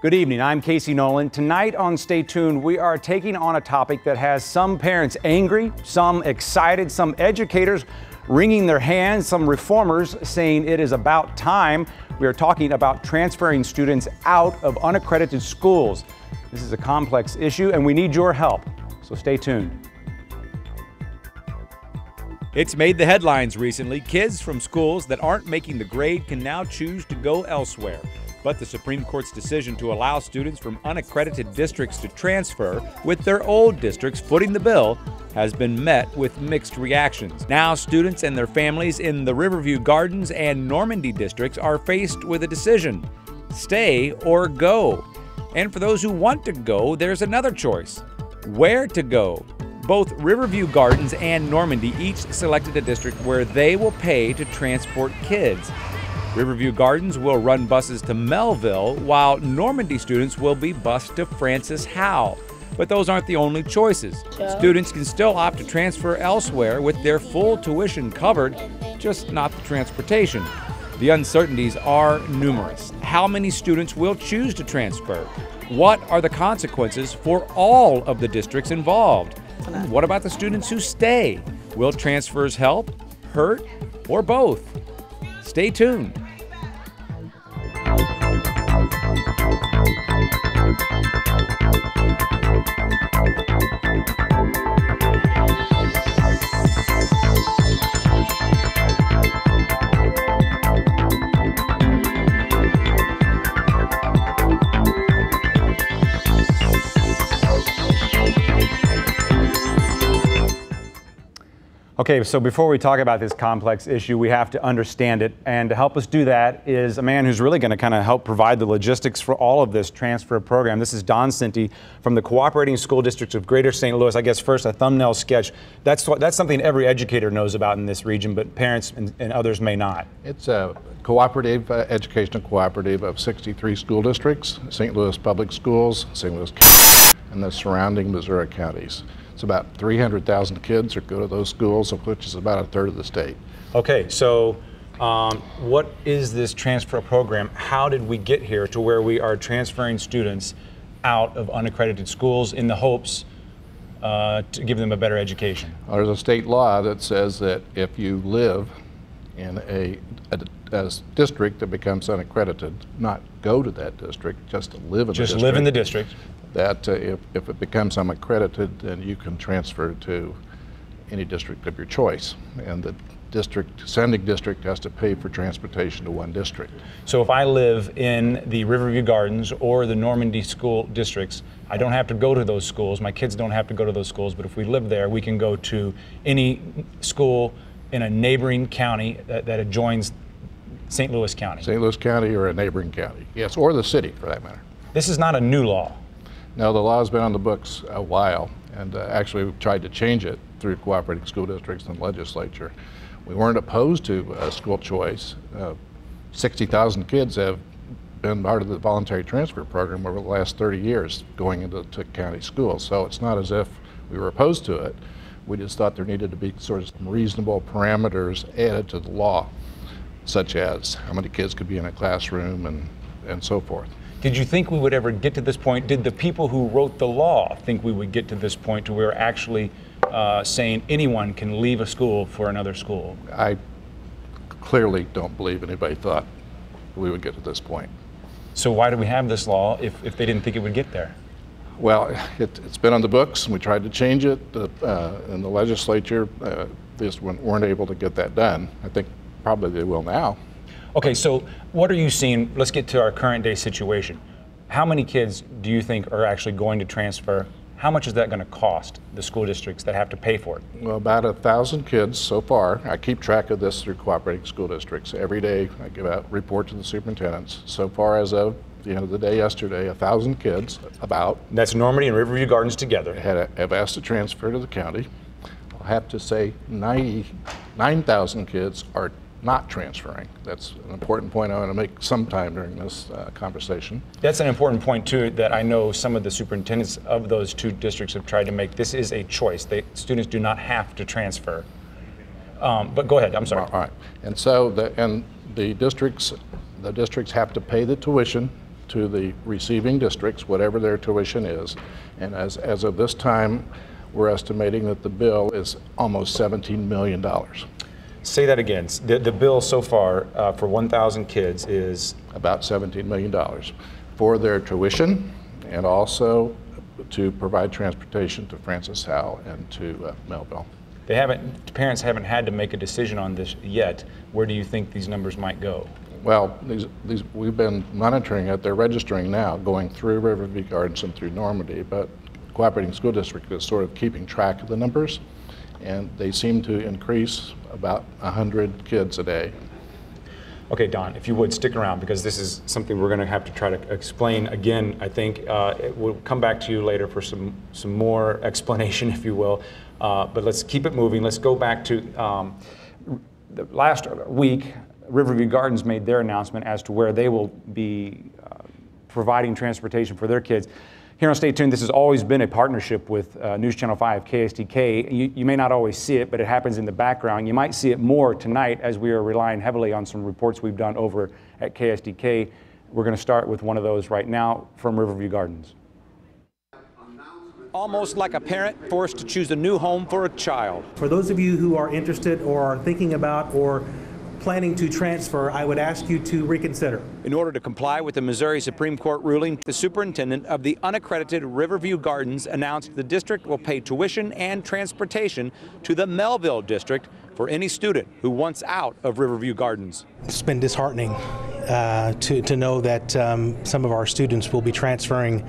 Good evening, I'm Casey Nolan. Tonight on Stay Tuned, we are taking on a topic that has some parents angry, some excited, some educators wringing their hands, some reformers saying it is about time. We are talking about transferring students out of unaccredited schools. This is a complex issue and we need your help, so stay tuned. It's made the headlines recently. Kids from schools that aren't making the grade can now choose to go elsewhere. But the Supreme Court's decision to allow students from unaccredited districts to transfer with their old districts footing the bill has been met with mixed reactions. Now students and their families in the Riverview Gardens and Normandy districts are faced with a decision: stay or go. And for those who want to go, there's another choice: where to go. Both Riverview Gardens and Normandy each selected a district where they will pay to transport kids. Riverview Gardens will run buses to Melville, while Normandy students will be bused to Francis Howell. But those aren't the only choices. Students can still opt to transfer elsewhere with their full tuition covered, just not the transportation. The uncertainties are numerous. How many students will choose to transfer? What are the consequences for all of the districts involved? What about the students who stay? Will transfers help, hurt, or both? Stay tuned. Okay, so before we talk about this complex issue, we have to understand it. And to help us do that is a man who's really going to kind of help provide the logistics for all of this transfer program. This is Don Cinti from the Cooperating School Districts of Greater St. Louis. I guess first a thumbnail sketch. That's something every educator knows about in this region, but parents and others may not. It's a cooperative, educational cooperative of 63 school districts: St. Louis Public Schools, St. Louis County, and the surrounding Missouri counties. It's about 300,000 kids that go to those schools, of which is about a third of the state. Okay, so what is this transfer program? How did we get here to where we are transferring students out of unaccredited schools in the hopes to give them a better education? Well, there's a state law that says that if you live in a district that becomes unaccredited, not go to that district, just live in the district. Just live in the district. That if it becomes unaccredited, then you can transfer to any district of your choice. And the sending district has to pay for transportation to one district. So if I live in the Riverview Gardens or the Normandy school districts, I don't have to go to those schools. My kids don't have to go to those schools, but if we live there, we can go to any school in a neighboring county that adjoins St. Louis County. St. Louis County or a neighboring county, yes, or the city for that matter. This is not a new law. No, the law has been on the books a while, and actually we've tried to change it through cooperating school districts and legislature. We weren't opposed to school choice. 60,000 kids have been part of the voluntary transfer program over the last 30 years going into county schools, so it's not as if we were opposed to it. We just thought there needed to be sort of some reasonable parameters added to the law, such as how many kids could be in a classroom and so forth. Did you think we would ever get to this point? Did the people who wrote the law think we would get to this point to where we're actually saying anyone can leave a school for another school? I clearly don't believe anybody thought we would get to this point. So why do we have this law if they didn't think it would get there? Well, it's been on the books, and we tried to change it, and the legislature just weren't able to get that done. I think probably they will now. Okay, so what are you seeing? Let's get to our current day situation. How many kids do you think are actually going to transfer? How much is that going to cost the school districts that have to pay for it? Well, about 1,000 kids so far. I keep track of this through cooperating school districts. Every day I give out report to the superintendents. So far as of the end of the day yesterday, 1,000 kids about. That's Normandy and Riverview Gardens together. Have asked to transfer to the county. I'll have to say 99,000 kids are not transferring. That's an important point I want to make sometime during this conversation. That's an important point too that I know some of the superintendents of those two districts have tried to make. This is a choice. Students do not have to transfer. But go ahead, I'm sorry. All right, and so the districts have to pay the tuition to the receiving districts, whatever their tuition is. And as of this time, we're estimating that the bill is almost $17 million. Say that again. The bill so far for 1,000 kids is? About $17 million for their tuition and also to provide transportation to Francis Howell and to Melville. Parents haven't had to make a decision on this yet. Where do you think these numbers might go? Well, these we've been monitoring it. They're registering now, going through Riverview Gardens and through Normandy, but Cooperating School District is sort of keeping track of the numbers, and they seem to increase about 100 kids a day. Okay, Don, if you would stick around, because this is something we're going to have to try to explain again. I think we'll come back to you later for some more explanation, if you will. But let's keep it moving. Let's go back to the last week. Riverview Gardens made their announcement as to where they will be providing transportation for their kids. Here on Stay Tuned, this has always been a partnership with News Channel 5, KSTK. You may not always see it, but it happens in the background. You might see it more tonight as we are relying heavily on some reports we've done over at KSTK. We're going to start with one of those right now from Riverview Gardens. Almost like a parent forced to choose a new home for a child. For those of you who are interested or are thinking about or planning to transfer, I would ask you to reconsider. In order to comply with the Missouri Supreme Court ruling, the superintendent of the unaccredited Riverview Gardens announced the district will pay tuition and transportation to the Melville district for any student who wants out of Riverview Gardens. It's been disheartening to know that some of our students will be transferring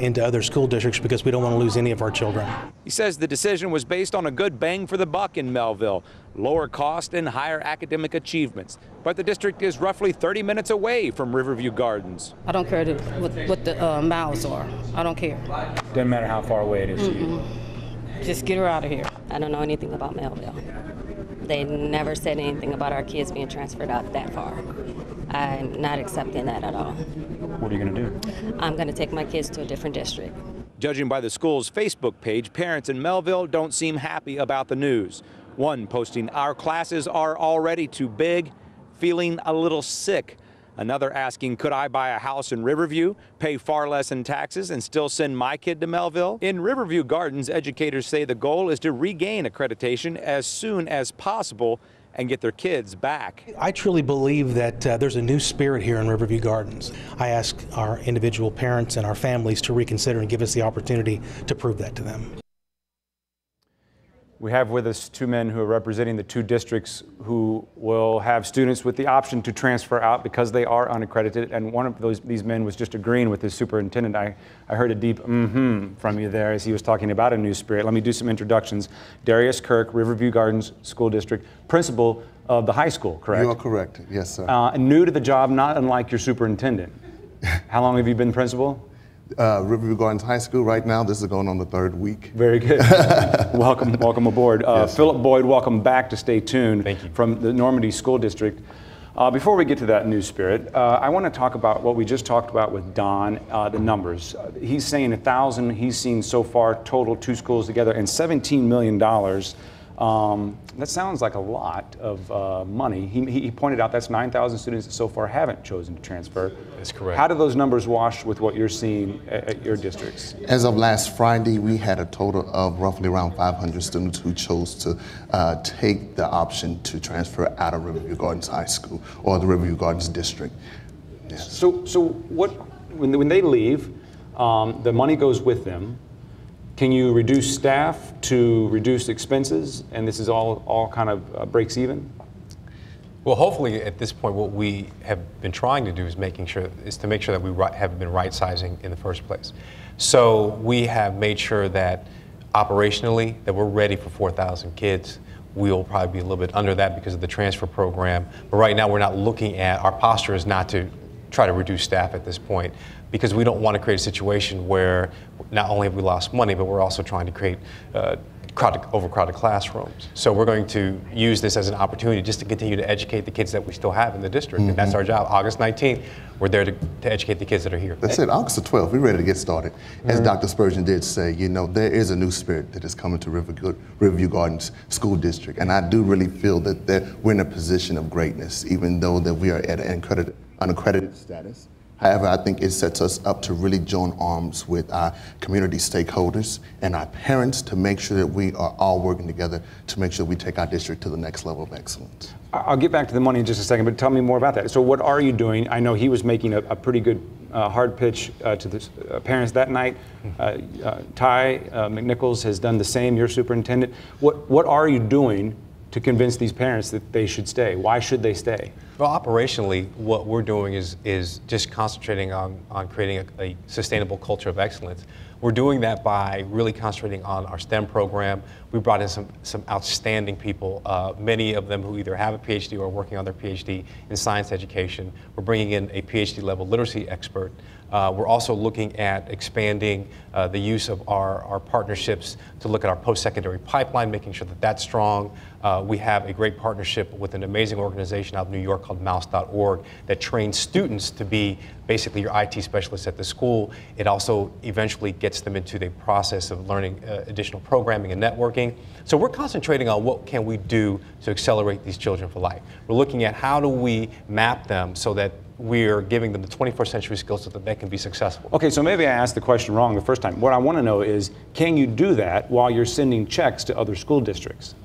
into other school districts because we don't want to lose any of our children. He says the decision was based on a good bang for the buck in Melville, lower cost and higher academic achievements. But the district is roughly 30 minutes away from Riverview Gardens. I don't care what the miles are. I don't care. Doesn't matter how far away it is to you. Just get her out of here. I don't know anything about Melville. They never said anything about our kids being transferred out that far. I'm not accepting that at all. What are you going to do? I'm going to take my kids to a different district. Judging by the school's Facebook page, parents in Melville don't seem happy about the news. One posting, "Our classes are already too big, feeling a little sick." Another asking, "Could I buy a house in Riverview, pay far less in taxes, and still send my kid to Melville?" In Riverview Gardens, educators say the goal is to regain accreditation as soon as possible and get their kids back. I truly believe that there's a new spirit here in Riverview Gardens. I ask our individual parents and our families to reconsider and give us the opportunity to prove that to them. We have with us two men who are representing the two districts who will have students with the option to transfer out because they are unaccredited, and one of these men was just agreeing with the superintendent. I heard a deep from you there as he was talking about a new spirit. Let me do some introductions. Darius Kirk, Riverview Gardens School District, principal of the high school, correct? You are correct, yes sir. New to the job, not unlike your superintendent. How long have you been principal? Riverview Gardens High School right now. This is going on the 3rd week. Very good. welcome aboard. Yes, Philip Boyd, welcome back to Stay Tuned. Thank you. From the Normandy School District. Before we get to that new spirit, I want to talk about what we just talked about with Don, the numbers. He's saying 1,000 he's seen so far, total 2 schools together, and $17 million. That sounds like a lot of money. He pointed out that's 9,000 students that so far haven't chosen to transfer. That's correct. How do those numbers wash with what you're seeing at your districts? As of last Friday, we had a total of roughly around 500 students who chose to take the option to transfer out of Riverview Gardens High School or the Riverview Gardens District. Yes. So what when they leave, the money goes with them. Can you reduce staff to reduce expenses, and this is all kind of breaks even? Well, hopefully at this point, what we have been trying to do is to make sure that we have been right-sizing in the first place. So we have made sure that operationally that we're ready for 4,000 kids. We'll probably be a little bit under that because of the transfer program. But right now, we're not looking at, our posture is not to try to reduce staff at this point, because we don't want to create a situation where not only have we lost money, but we're also trying to create overcrowded classrooms. So we're going to use this as an opportunity just to continue to educate the kids that we still have in the district. And that's our job. August 19th, we're there to educate the kids that are here. That's it. August the 12th, we're ready to get started. As Dr. Spurgeon did say, you know, there is a new spirit that is coming to Riverview Gardens School District. And I do really feel that we're in a position of greatness, even though that we are at an unaccredited status. However, I think it sets us up to really join arms with our community stakeholders and our parents to make sure that we are all working together to make sure we take our district to the next level of excellence. I'll get back to the money in just a second, but tell me more about that. So what are you doing? I know he was making a pretty good hard pitch to the parents that night. Ty McNichols has done the same, your superintendent. What are you doing to convince these parents that they should stay? Why should they stay? Well, operationally, what we're doing is just concentrating on creating a sustainable culture of excellence. We're doing that by really concentrating on our STEM program. We brought in some outstanding people, many of them who either have a PhD or are working on their PhD in science education. We're bringing in a PhD level literacy expert. We're also looking at expanding the use of our partnerships to look at our post-secondary pipeline, making sure that that's strong. We have a great partnership with an amazing organization out of New York called Mouse.org that trains students to be basically your IT specialists at the school. It also eventually gets them into the process of learning additional programming and networking. So we're concentrating on what can we do to accelerate these children for life. We're looking at how do we map them so that we're giving them the 21st century skills so that they can be successful. Okay, so maybe I asked the question wrong the first time. What I want to know is, can you do that while you're sending checks to other school districts?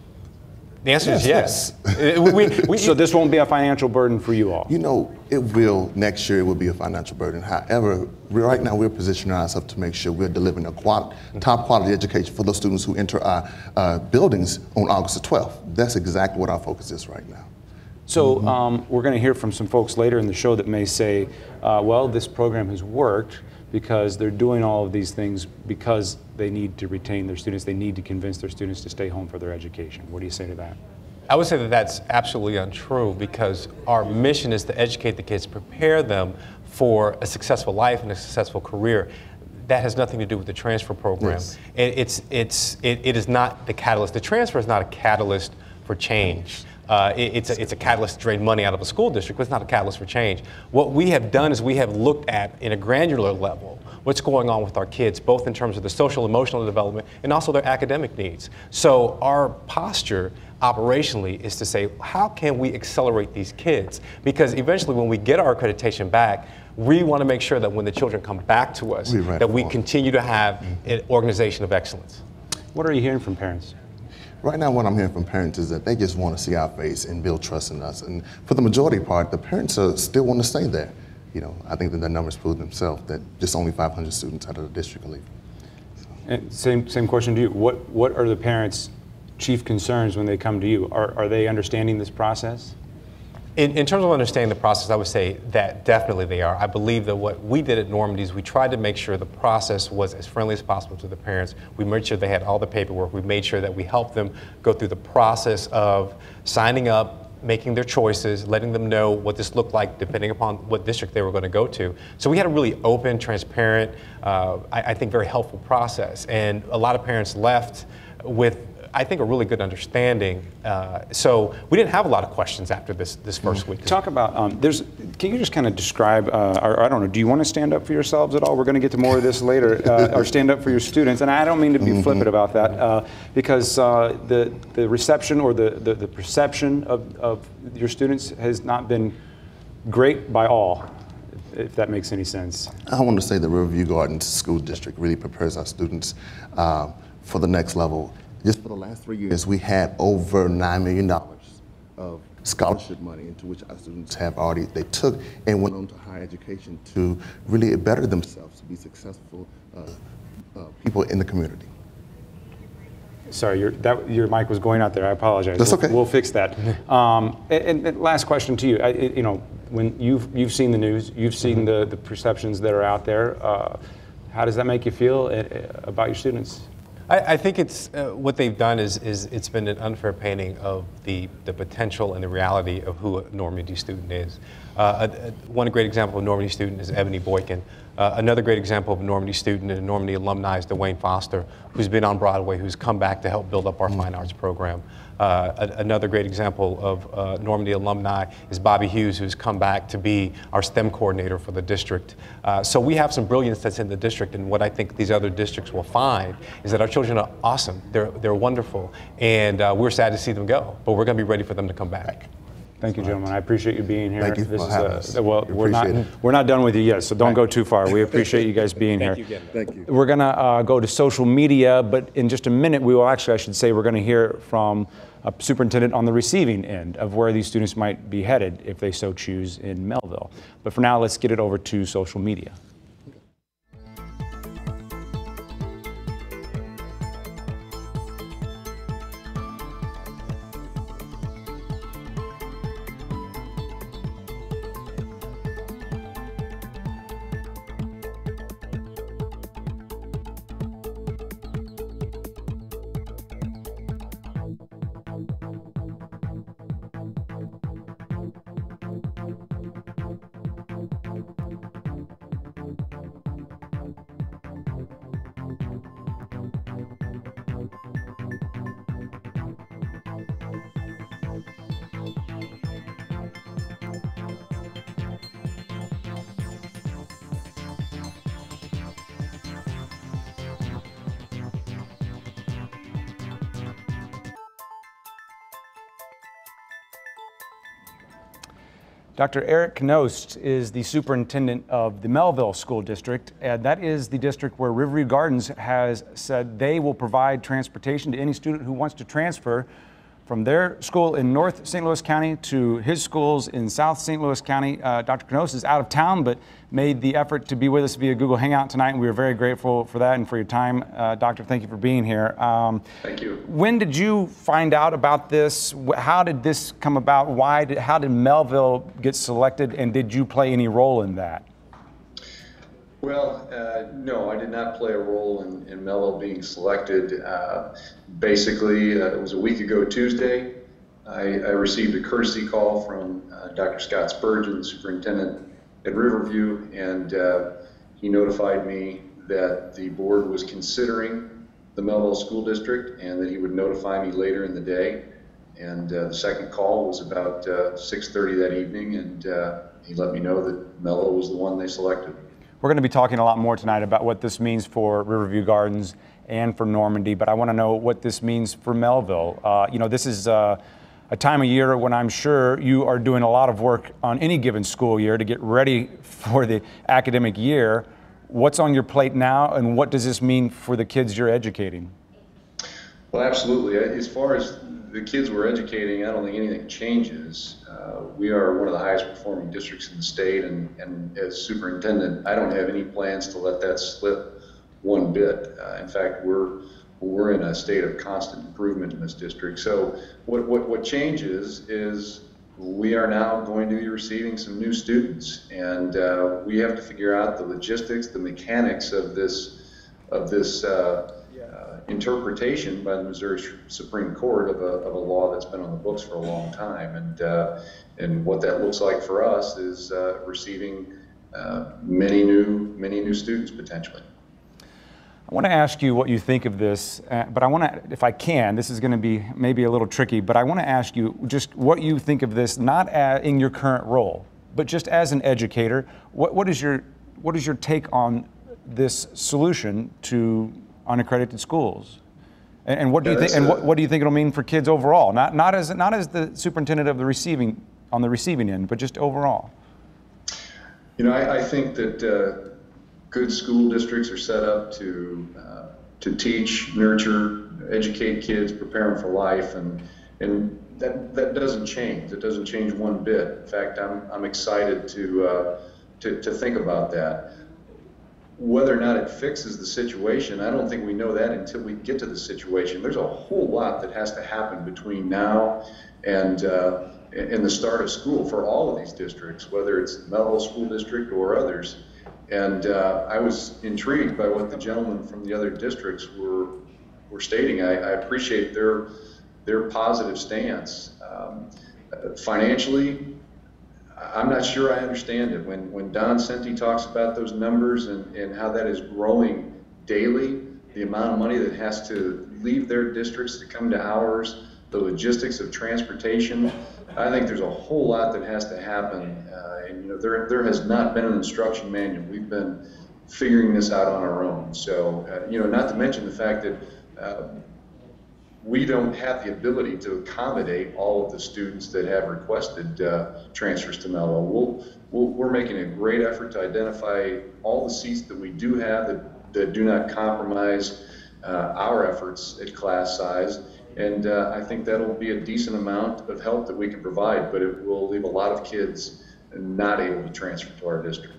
The answer is yes. So this won't be a financial burden for you all? You know, it will. Next year it will be a financial burden. However, right now we're positioning ourselves to make sure we're delivering a top quality education for those students who enter our buildings on August the 12th. That's exactly what our focus is right now. So we're going to hear from some folks later in the show that may say, well, this program has worked because they're doing all of these things because they need to retain their students. They need to convince their students to stay home for their education. What do you say to that? I would say that that's absolutely untrue because our mission is to educate the kids, prepare them for a successful life and a successful career. That has nothing to do with the transfer program. Yes. It is not the catalyst. The transfer is not a catalyst for change. It's a catalyst to drain money out of a school district, but it's not a catalyst for change. What we have done is we have looked at, in a granular level, what's going on with our kids, both in terms of the social, emotional development, and also their academic needs. So our posture operationally is to say, how can we accelerate these kids? Because eventually when we get our accreditation back, we want to make sure that when the children come back to us, that we continue to have an organization of excellence. What are you hearing from parents? Right now, what I'm hearing from parents is that they just want to see our face and build trust in us. And for the majority part, the parents still want to stay there. You know, I think that the numbers prove themselves that just only 500 students out of the district are leaving. So. And same question to you. What are the parents' chief concerns when they come to you? Are they understanding this process? In terms of understanding the process, I would say that definitely they are. I believe that what we did at Normandy is we tried to make sure the process was as friendly as possible to the parents. We made sure they had all the paperwork. We made sure that we helped them go through the process of signing up, making their choices, letting them know what this looked like depending upon what district they were going to go to. So we had a really open, transparent, I think very helpful process. And a lot of parents left with, I think, a really good understanding. So we didn't have a lot of questions after this first week. Talk about, can you just kind of describe, or I don't know, do you want to stand up for yourselves at all? We're going to get to more of this later, or stand up for your students. And I don't mean to be flippant about that, because the reception or the perception of your students has not been great by all, if that makes any sense. I want to say the Riverview Gardens School District really prepares our students for the next level. Just for the last 3 years, we had over $9 million of scholarship money into which our students have already, they took and went on to higher education to really better themselves, to be successful people in the community. Sorry, your mic was going out there. I apologize. That's okay. We'll fix that. And last question to you. You know, when you've seen the news, you've seen the perceptions that are out there. How does that make you feel about your students? I think it's what they've done is it's been an unfair painting of the potential and the reality of who a Normandy student is. One great example of a Normandy student is Ebony Boykin. Another great example of a Normandy student and a Normandy alumni is Dwayne Foster, who's been on Broadway, who's come back to help build up our fine arts program. Another great example of Normandy alumni is Bobby Hughes, who's come back to be our STEM coordinator for the district. So we have some brilliance that's in the district, and what I think these other districts will find is that our children are awesome. They're wonderful, and we're sad to see them go, but we're going to be ready for them to come back. Thank you, gentlemen. I appreciate you being here. Thank you for having us. Well, We we're appreciate it. not done with you yet, so don't go too far. We appreciate you guys being here. Thank you again. Thank you. We're gonna go to social media, but in just a minute, we will actually, I should say, we're gonna hear from a superintendent on the receiving end of where these students might be headed if they so choose in Melville. But for now, let's get it over to social media. Dr. Eric Knost is the superintendent of the Melville School District, and that is the district where Riverview Gardens has said they will provide transportation to any student who wants to transfer from their school in North St. Louis County to his schools in South St. Louis County. Dr. Knost is out of town, but made the effort to be with us via Google Hangout tonight, and we are very grateful for that and for your time. Doctor, thank you for being here. Thank you. When did you find out about this? How did this come about? How did Melville get selected, and did you play any role in that? Well, no, I did not play a role in Melville being selected. Basically, it was a week ago Tuesday. I received a courtesy call from Dr. Scott Spurgeon, the superintendent at Riverview, and he notified me that the board was considering the Melville School District and that he would notify me later in the day. And the second call was about 6:30 that evening, and he let me know that Melville was the one they selected. We're going to be talking a lot more tonight about what this means for Riverview Gardens and for Normandy, but I want to know what this means for Melville. You know, this is a time of year when I'm sure you are doing a lot of work on any given school year to get ready for the academic year. What's on your plate now, and what does this mean for the kids you're educating? Well, absolutely. As far as the kids we're educating, I don't think anything changes. We are one of the highest performing districts in the state, and as superintendent, I don't have any plans to let that slip one bit. In fact, we're in a state of constant improvement in this district. So what changes is we are now going to be receiving some new students, and we have to figure out the logistics, the mechanics of this interpretation by the Missouri Supreme Court of a law that's been on the books for a long time, and what that looks like for us is receiving many new students potentially. I want to ask you what you think of this, but I want to, if I can, this is going to be maybe a little tricky, but I want to ask you just what you think of this, not in your current role, but just as an educator. What is your take on this solution to unaccredited schools, and what do you think? And what do you think it'll mean for kids overall? Not as the superintendent of the receiving end, but just overall. You know, I think that good school districts are set up to teach, nurture, educate kids, prepare them for life, and that doesn't change. It doesn't change one bit. In fact, I'm excited to think about that. Whether or not it fixes the situation, I don't think we know that until we get to the situation. There's a whole lot that has to happen between now and the start of school for all of these districts, whether it's the Melville School District or others. And I was intrigued by what the gentlemen from the other districts were stating. I appreciate their positive stance. Financially, I'm not sure I understand it. When Don Senti talks about those numbers and how that is growing daily, the amount of money that has to leave their districts to come to ours, the logistics of transportation, I think there's a whole lot that has to happen. And you know, there has not been an instruction manual. We've been figuring this out on our own. So, you know, not to mention the fact that we don't have the ability to accommodate all of the students that have requested transfers to Melville. We're making a great effort to identify all the seats that we do have that do not compromise our efforts at class size. And I think that'll be a decent amount of help that we can provide, but it will leave a lot of kids not able to transfer to our district.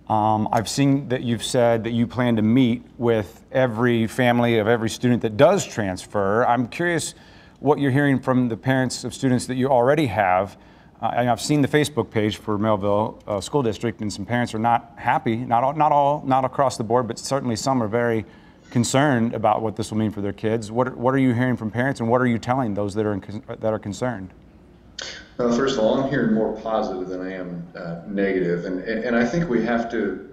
I've seen that you've said that you plan to meet with every family of every student that does transfer. I'm curious what you're hearing from the parents of students that you already have. I've seen the Facebook page for Melville School District, and some parents are not happy, not all, not across the board, but certainly some are very concerned about what this will mean for their kids. What are you hearing from parents, and what are you telling those that are concerned? Well, first of all, I'm hearing more positive than I am negative, and I think we have to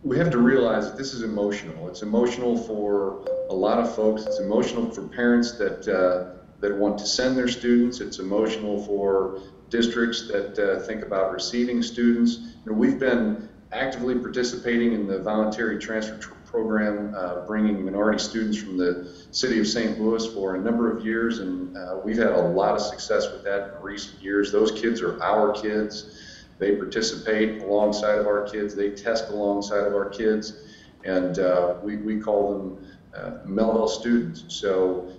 realize that this is emotional. It's emotional for a lot of folks. It's emotional for parents that want to send their students. It's emotional for districts that think about receiving students. We've been actively participating in the voluntary transfer program, bringing minority students from the city of St. Louis for a number of years, and we've had a lot of success with that in recent years. Those kids are our kids. They participate alongside of our kids. They test alongside of our kids, and we call them Melville students. So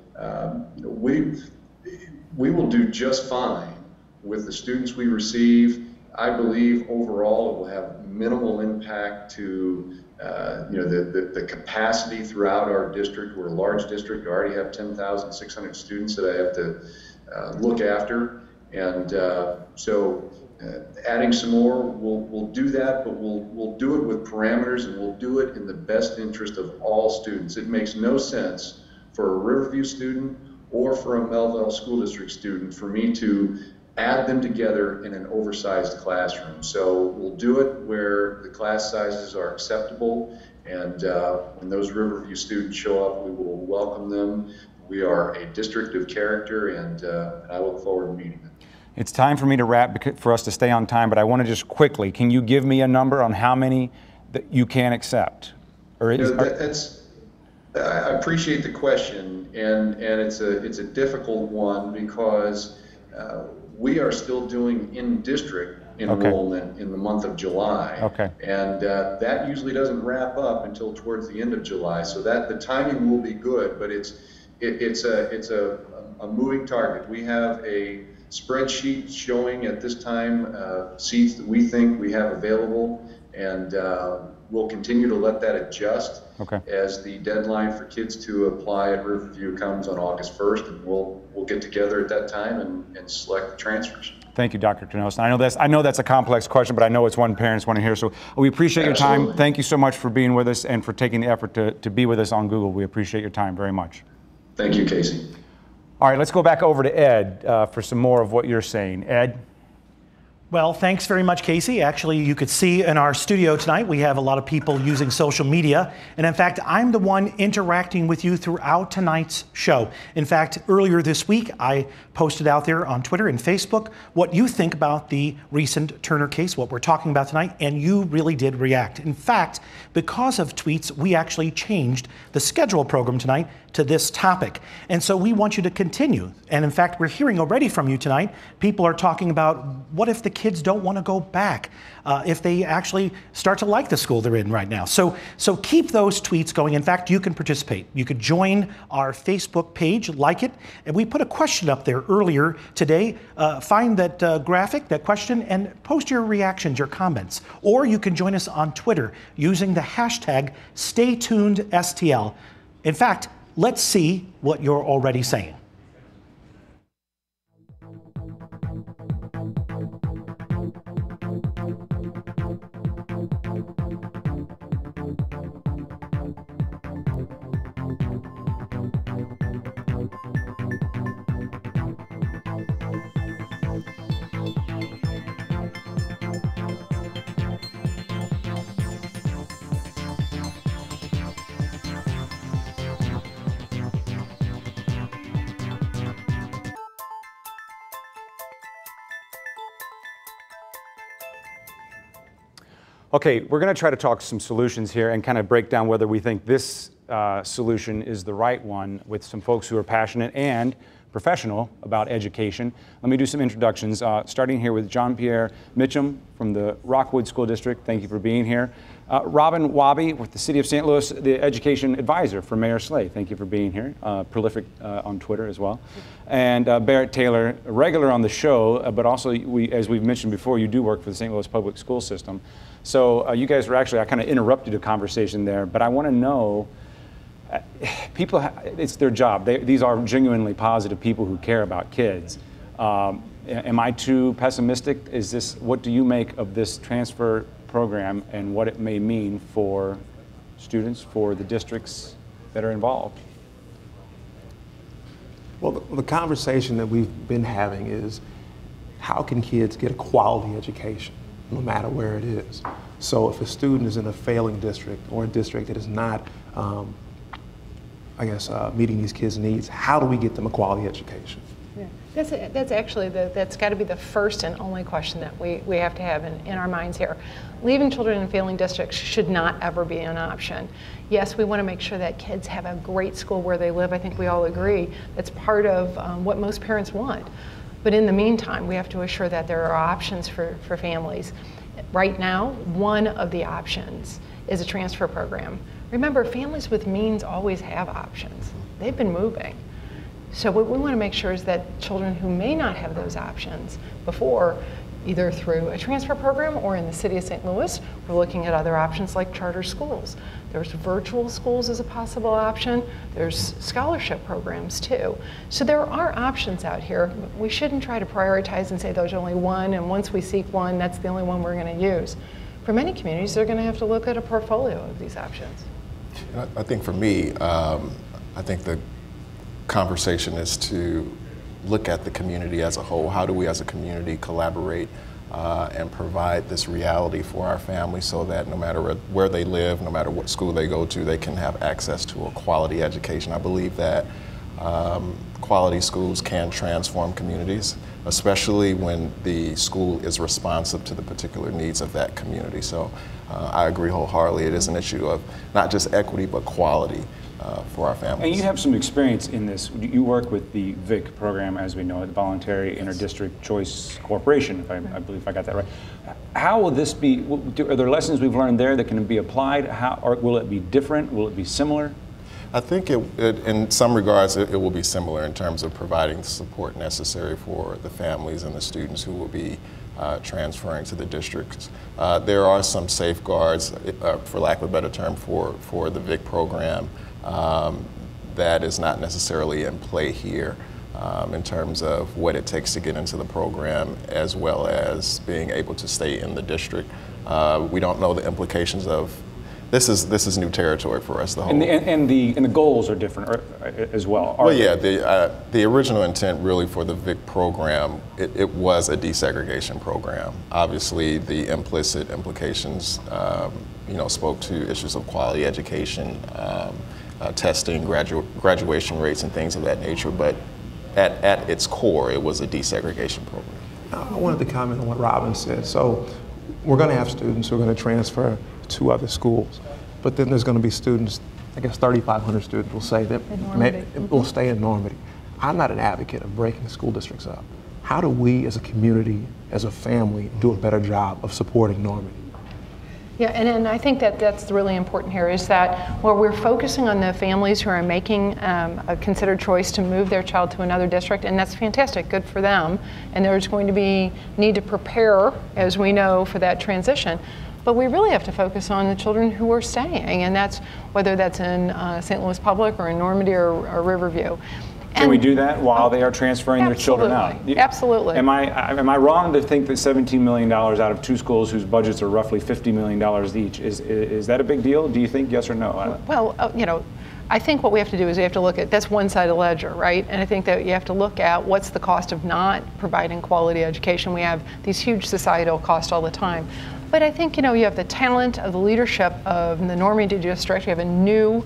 we will do just fine with the students we receive. I believe overall it will have minimal impact to the capacity throughout our district. We're a large district. We already have 10,600 students that I have to look after, and so adding some more, we'll do that, but we'll do it with parameters, and we'll do it in the best interest of all students. It makes no sense for a Riverview student or for a Melville School District student for me to add them together in an oversized classroom. So we'll do it where the class sizes are acceptable, and when those Riverview students show up, we will welcome them. We are a district of character, and I look forward to meeting them. It's time for me to wrap for us to stay on time, but I want to just quickly, can you give me a number on how many that you can accept? Or I appreciate the question, and it's a difficult one because we are still doing in-district enrollment in the month of July. Okay. And that usually doesn't wrap up until towards the end of July. So that the timing will be good, but it's a moving target. We have a spreadsheet showing at this time seats that we think we have available, and we'll continue to let that adjust as the deadline for kids to apply at Riverview comes on August 1st, and we'll get together at that time and select the transfers. Thank you, Dr. Knosten. I know that's a complex question, but I know it's one parents want to hear. So we appreciate your time. Thank you so much for being with us and for taking the effort to be with us on Google. We appreciate your time very much. Thank you, Casey. All right, let's go back over to Ed for some more of what you're saying. Ed? Well, thanks very much, Casey. Actually, you could see in our studio tonight, we have a lot of people using social media. And in fact, I'm the one interacting with you throughout tonight's show. In fact, earlier this week, I posted out there on Twitter and Facebook what you think about the recent Turner case, what we're talking about tonight, and you really did react. In fact, because of tweets, we actually changed the schedule program tonight to this topic. And so we want you to continue. And in fact, we're hearing already from you tonight, people are talking about what if the kids don't want to go back, if they actually start to like the school they're in right now. So keep those tweets going. In fact, you can participate. You could join our Facebook page, like it, and we put a question up there earlier today. Find that graphic, that question, and post your reactions, your comments. Or you can join us on Twitter using the hashtag StayTunedSTL. In fact, let's see what you're already saying. Okay, we're going to try to talk some solutions here and kind of break down whether we think this solution is the right one with some folks who are passionate and professional about education. Let me do some introductions, starting here with John Pierre Mitchum from the Rockwood School District. Thank you for being here. Robin Wabi with the City of St. Louis, the Education Advisor for Mayor Slay. Thank you for being here. Prolific on Twitter as well. And Barrett Taylor, a regular on the show, but also, as we've mentioned before, you do work for the St. Louis Public School System. So you guys were actually, I kind of interrupted a conversation there, but I want to know, people, it's their job. These are genuinely positive people who care about kids. Am I too pessimistic? What do you make of this transfer program and what it may mean for students, for the districts that are involved? Well, the conversation that we've been having is, how can kids get a quality education, no matter where it is? So if a student is in a failing district or a district that is not, meeting these kids' needs, how do we get them a quality education? Yeah. That's actually, that's got to be the first and only question that we have to have in our minds here. Leaving children in failing districts should not ever be an option. Yes, we want to make sure that kids have a great school where they live. I think we all agree that's part of what most parents want. But in the meantime, we have to assure that there are options for families. Right now, one of the options is a transfer program. Remember, families with means always have options. They've been moving. So what we want to make sure is that children who may not have those options before, either through a transfer program or in the City of St. Louis, we're looking at other options like charter schools. There's virtual schools as a possible option. There's scholarship programs too. So there are options out here. We shouldn't try to prioritize and say there's only one, and once we seek one, that's the only one we're going to use. For many communities, they're going to have to look at a portfolio of these options. I think for me, I think the conversation is to look at the community as a whole. How do we as a community collaborate and provide this reality for our families so that no matter where they live, no matter what school they go to, they can have access to a quality education. I believe that quality schools can transform communities, especially when the school is responsive to the particular needs of that community. So I agree wholeheartedly. It is an issue of not just equity, but quality for our families. And you have some experience in this. You work with the VIC program, as we know it, the Voluntary Interdistrict Choice Corporation, if I believe I got that right. How will this be, are there lessons we've learned there that can be applied? Will it be different? Will it be similar? I think in some regards it will be similar in terms of providing the support necessary for the families and the students who will be transferring to the districts. There are some safeguards, for lack of a better term, for the VIC program that is not necessarily in play here in terms of what it takes to get into the program, as well as being able to stay in the district. We don't know the implications of this is new territory for us. And the goals are different as well. Well, yeah, the original intent really for the VIC program, it was a desegregation program. Obviously, the implicit implications, spoke to issues of quality education, testing, graduation rates, and things of that nature. But at its core, it was a desegregation program. I wanted to comment on what Robin said. So we're going to have students who are going to transfer to other schools, but then there's going to be students, I guess 3,500 students will say that will stay in Normandy. I'm not an advocate of breaking school districts up. How do we as a community, as a family, do a better job of supporting Normandy? Yeah, and I think that's really important here is that where we're focusing on the families who are making a considered choice to move their child to another district, and that's fantastic, good for them, and there's going to be need to prepare, as we know, for that transition. But we really have to focus on the children who are staying, and that's whether that's in St. Louis Public or in Normandy or Riverview. Can we do that while they are transferring their children out? Absolutely. Am I wrong to think that $17 million out of two schools whose budgets are roughly $50 million each, is that a big deal? Do you think yes or no? Well, I think what we have to do is we have to look at, that's one side of the ledger, right? And I think that you have to look at what's the cost of not providing quality education. We have these huge societal costs all the time. But I think, you have the talent of the leadership of the Normandy district. You have a new,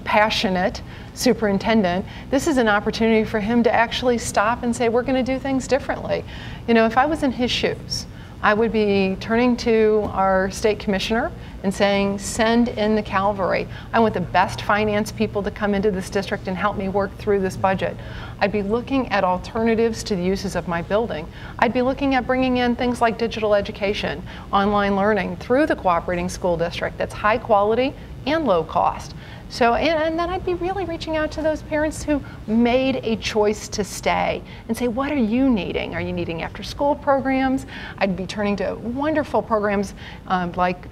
passionate superintendent. This is an opportunity for him to actually stop and say, we're going to do things differently. If I was in his shoes, I would be turning to our state commissioner and saying, send in the cavalry. I want the best finance people to come into this district and help me work through this budget. I'd be looking at alternatives to the uses of my building. I'd be looking at bringing in things like digital education, online learning through the cooperating school district that's high quality and low cost. So, and then I'd be really reaching out to those parents who made a choice to stay and say, what are you needing? Are you needing after school programs? I'd be turning to wonderful programs like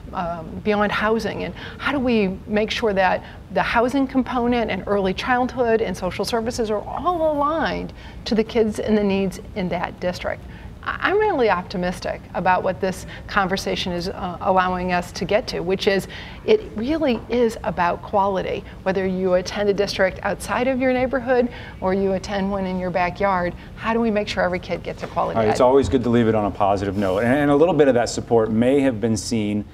Beyond Housing, and how do we make sure that the housing component and early childhood and social services are all aligned to the kids and the needs in that district. I'm really optimistic about what this conversation is allowing us to get to, which is it really is about quality. Whether you attend a district outside of your neighborhood or you attend one in your backyard, how do we make sure every kid gets a quality ed? It's always good to leave it on a positive note. And a little bit of that support may have been seen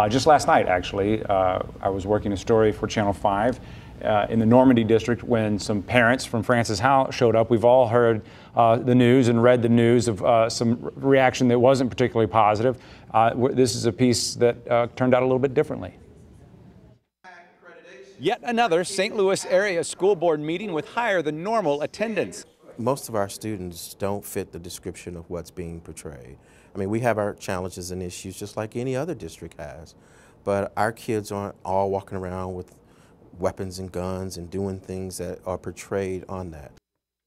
just last night, actually. I was working a story for Channel 5 in the Normandy district when some parents from Francis Howell showed up. We've all heard the news and read the news of some reaction that wasn't particularly positive. This is a piece that turned out a little bit differently. Yet another St. Louis area school board meeting with higher than normal attendance. Most of our students don't fit the description of what's being portrayed. I mean, we have our challenges and issues just like any other district has, but our kids aren't all walking around with weapons and guns and doing things that are portrayed on that.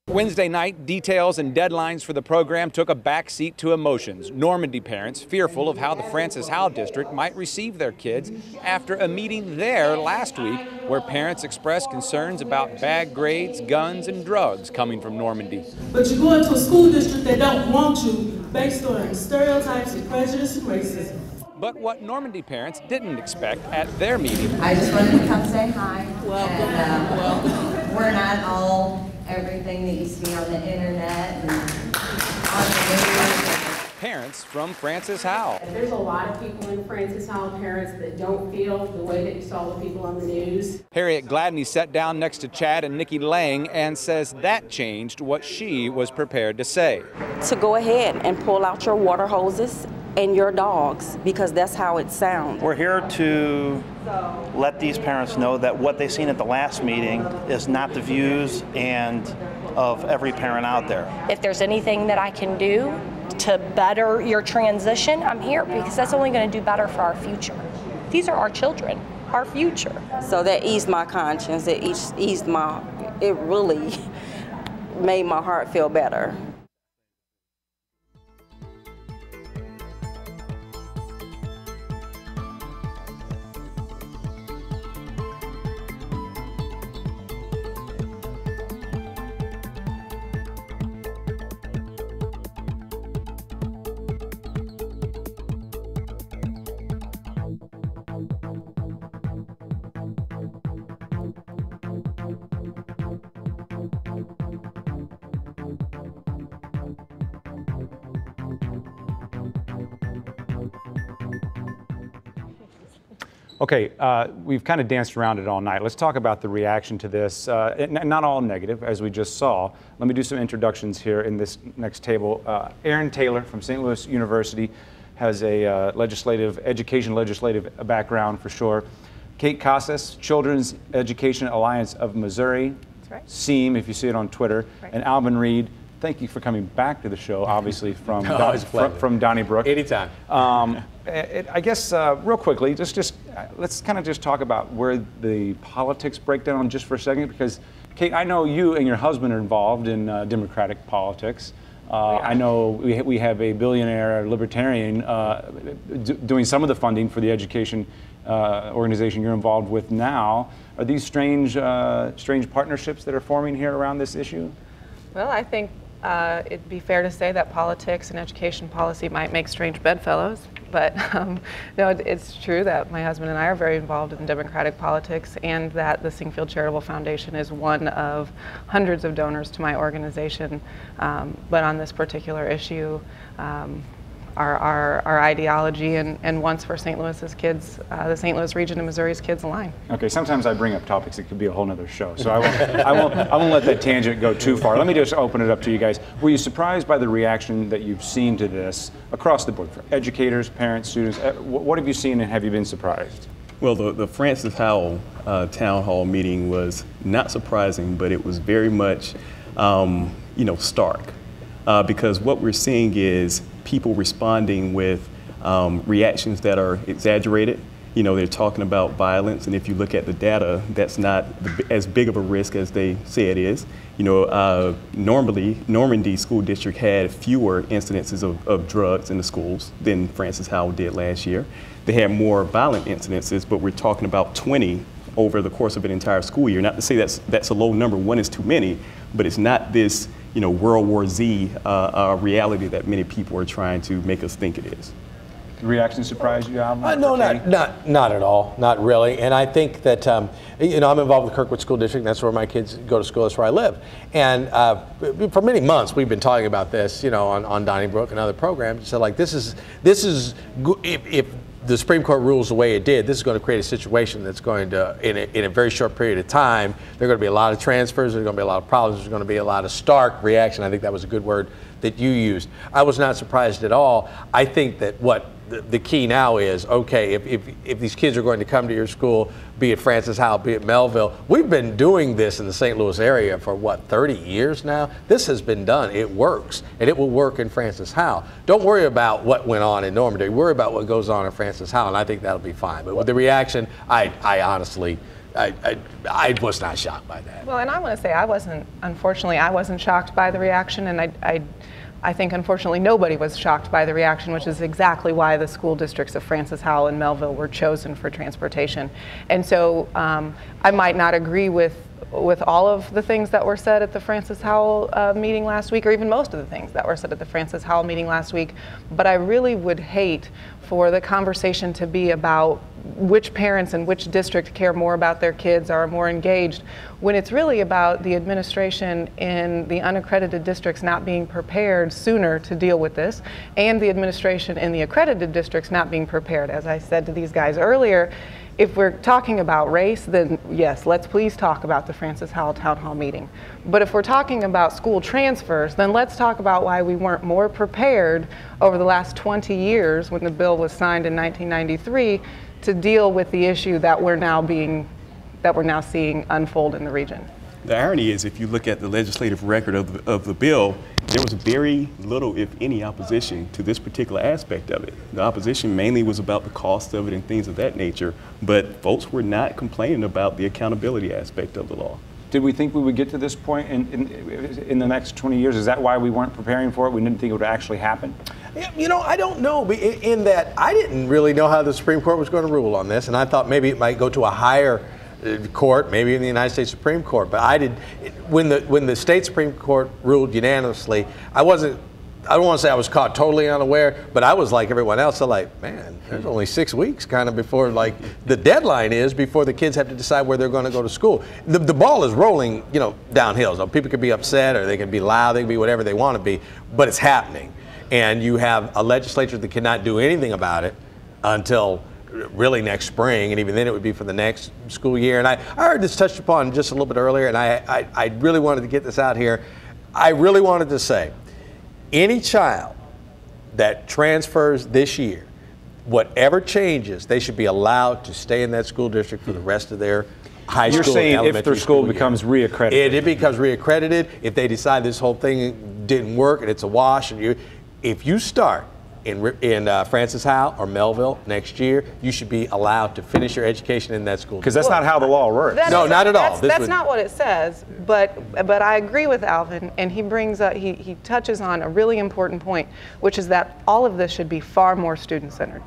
Wednesday night, details and deadlines for the program took a backseat to emotions. Normandy parents fearful of how the Francis Howell district might receive their kids after a meeting there last week where parents expressed concerns about bad grades, guns, and drugs coming from Normandy. But you go into a school district that don't want you based on stereotypes and prejudice and racism. But what Normandy parents didn't expect at their meeting. I just wanted to come say hi. Welcome. Welcome. We're not all everything that you see on the internet and on the news. Parents from Francis Howell. There's a lot of people in Francis Howell, parents that don't feel the way that you saw the people on the news. Harriet Gladney sat down next to Chad and Nikki Lang and says that changed what she was prepared to say. To go ahead and pull out your water hoses and your dogs, because that's how it sounds. We're here to let these parents know that what they seen at the last meeting is not the views and of every parent out there. If there's anything that I can do to better your transition, I'm here, because that's only going to do better for our future. These are our children, our future. So that eased my conscience, it really made my heart feel better. Okay, we've kind of danced around it all night. Let's talk about the reaction to this. Not all negative, as we just saw. Let me do some introductions here in this next table. Aaron Taylor from St. Louis University has a education legislative background for sure. Kate Casas, Children's Education Alliance of Missouri. That's right. SEAM, if you see it on Twitter. Right. And Alvin Reed. Thank you for coming back to the show, obviously, from Donnybrook. Anytime. I guess real quickly, let's kind of just talk about where the politics break down just for a second, because Kate, I know you and your husband are involved in Democratic politics. I know we have a billionaire libertarian doing some of the funding for the education organization you're involved with now. Are these strange partnerships that are forming here around this issue? Well, I think it'd be fair to say that politics and education policy might make strange bedfellows, but no, it's true that my husband and I are very involved in Democratic politics, and that the Singfield Charitable Foundation is one of hundreds of donors to my organization. But on this particular issue, our ideology and wants for St. Louis's kids, the St. Louis region and Missouri's kids align. Okay, sometimes I bring up topics that could be a whole nother show, so I won't let that tangent go too far. Let me just open it up to you guys. Were you surprised by the reaction that you've seen to this across the board, for educators, parents, students? What have you seen, and have you been surprised? Well, the Francis Howell town hall meeting was not surprising, but it was very much, stark, because what we're seeing is people responding with reactions that are exaggerated. They're talking about violence, and if you look at the data, that's not as big of a risk as they say it is. Normally, Normandy School District had fewer incidences of drugs in the schools than Francis Howell did last year. They had more violent incidences, but we're talking about 20 over the course of an entire school year. Not to say that's a low number, one is too many, but it's not this World War Z reality that many people are trying to make us think it is. The reaction surprised you, Alvin? No, not at all, not really. And I think that, I'm involved with Kirkwood School District. That's where my kids go to school. That's where I live. And for many months, we've been talking about this, on Donnybrook and other programs. So, like, this is if the Supreme Court rules the way it did, this is going to create a situation that's going to, in a very short period of time, there are going to be a lot of transfers, there's going to be a lot of problems, there's going to be a lot of stark reaction. I think that was a good word that you used. I was not surprised at all. I think that what the key now is, okay, if these kids are going to come to your school, be it Francis Howell, be it Melville, we've been doing this in the St. Louis area for 30 years now? This has been done. It works, and it will work in Francis Howell. Don't worry about what went on in Normandy. Worry about what goes on in Francis Howell, and I think that'll be fine. But with the reaction, I honestly, I was not shocked by that. Well, and I want to say unfortunately, I wasn't shocked by the reaction, and I think, unfortunately, nobody was shocked by the reaction, which is exactly why the school districts of Francis Howell and Melville were chosen for transportation. And so I might not agree with all of the things that were said at the Francis Howell meeting last week, or even most of the things that were said at the Francis Howell meeting last week, but I really would hate for the conversation to be about which parents in which district care more about their kids, are more engaged, when it's really about the administration in the unaccredited districts not being prepared sooner to deal with this, and the administration in the accredited districts not being prepared. As I said to these guys earlier, if we're talking about race, then yes, let's please talk about the Francis Howell Town Hall meeting. But if we're talking about school transfers, then let's talk about why we weren't more prepared over the last 20 years when the bill was signed in 1993 to deal with the issue that we're now seeing unfold in the region. The irony is, if you look at the legislative record of the bill, there was very little, if any, opposition to this particular aspect of it. The opposition mainly was about the cost of it and things of that nature, but folks were not complaining about the accountability aspect of the law. Did we think we would get to this point in the next 20 years? Is that why we weren't preparing for it? We didn't think it would actually happen? I don't know, in that I didn't really know how the Supreme Court was going to rule on this, and I thought maybe it might go to a higher court, maybe in the United States Supreme Court. But when the state Supreme Court ruled unanimously, I don't want to say I was caught totally unaware, but I was like everyone else. I'm like, man, there's only 6 weeks kind of before the deadline is before the kids have to decide where they're going to go to school. The ball is rolling, downhill. So people can be upset, or they can be loud, they can be whatever they want to be, but it's happening. And you have a legislature that cannot do anything about it until really next spring, and even then it would be for the next school year. And I heard this touched upon just a little bit earlier, and I really wanted to get this out here. I really wanted to say, any child that transfers this year, whatever changes, they should be allowed to stay in that school district for the rest of their high school. You're saying if their school becomes reaccredited? It becomes reaccredited. If they decide this whole thing didn't work and it's a wash, and if you start in Francis Howell or Melville next year, you should be allowed to finish your education in that school. Because that's not how the law works. No, not at all. That's not what it says. But I agree with Alvin, and he brings up, he touches on a really important point, which is that all of this should be far more student-centered.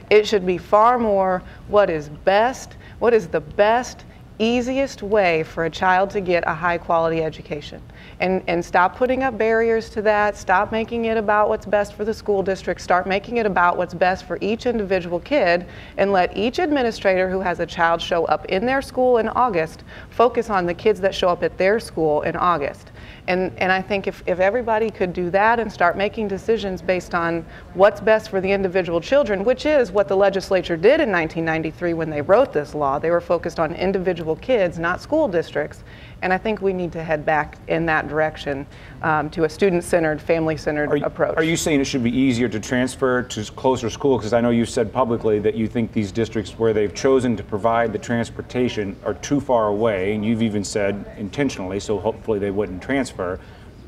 It should be far more what is the best, easiest way for a child to get a high-quality education. And stop putting up barriers to that. Stop making it about what's best for the school district. Start making it about what's best for each individual kid, and let each administrator who has a child show up in their school in August focus on the kids that show up at their school in August. And I think if everybody could do that and start making decisions based on what's best for the individual children, which is what the legislature did in 1993 when they wrote this law. They were focused on individual kids, not school districts. And I think we need to head back in that direction to a student-centered, family-centered approach. Are you saying it should be easier to transfer to closer schools? Because I know you've said publicly that you think these districts where they've chosen to provide the transportation are too far away, and you've even said intentionally, so hopefully they wouldn't transfer.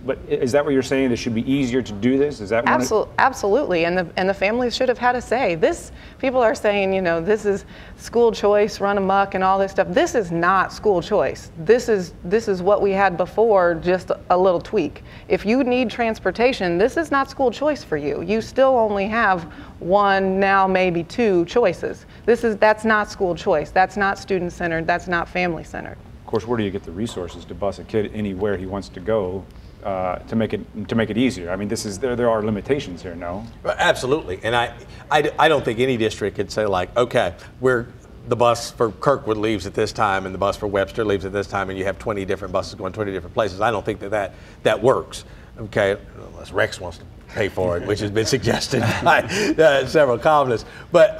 But is that what you're saying? It should be easier to do this? Is that absolutely, and the families should have had a say. People are saying, you know, this is school choice, run amok, and all this stuff. This is not school choice. This is what we had before, just a little tweak. If you need transportation, this is not school choice for you. You still only have one, now maybe two choices. That's not school choice. That's not student-centered. That's not family-centered. Of course, where do you get the resources to bus a kid anywhere he wants to go? To make it easier. I mean, there are limitations here, no? Absolutely, and I don't think any district could say like, okay, the bus for Kirkwood leaves at this time and the bus for Webster leaves at this time, and you have 20 different buses going 20 different places. I don't think that works. Okay, unless Rex wants to pay for it, which has been suggested by several columnists. But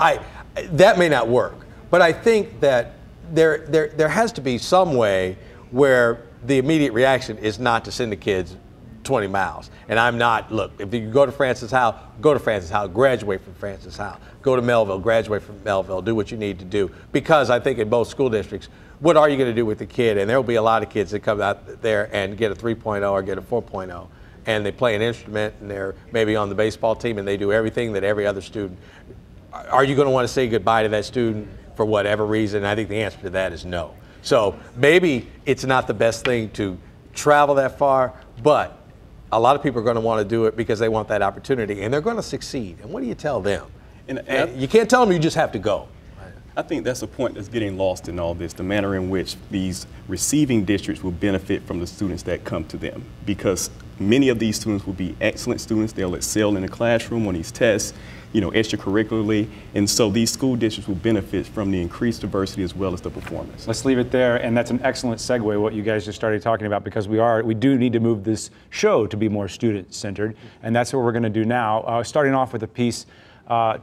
that may not work. But I think that there has to be some way where the immediate reaction is not to send the kids 20 miles. And I'm not, look, if you go to Francis Howell, go to Francis Howell, graduate from Francis Howell. Go to Melville, graduate from Melville, do what you need to do. Because I think in both school districts, what are you going to do with the kid? And there will be a lot of kids that come out there and get a 3.0 or get a 4.0. And they play an instrument and they're maybe on the baseball team and they do everything that every other student. Are you going to want to say goodbye to that student for whatever reason? I think the answer to that is no. So maybe it's not the best thing to travel that far, but a lot of people are going to want to do it because they want that opportunity, and they're going to succeed. And what do you tell them? And you can't tell them you just have to go. I think that's a point that's getting lost in all this, the manner in which these receiving districts will benefit from the students that come to them, because many of these students will be excellent students. They'll excel in the classroom on these tests, you know, extracurricularly, and so these school districts will benefit from the increased diversity as well as the performance. Let's leave it there, and that's an excellent segue, what you guys just started talking about, because we do need to move this show to be more student-centered, and that's what we're going to do now. Starting off with a piece,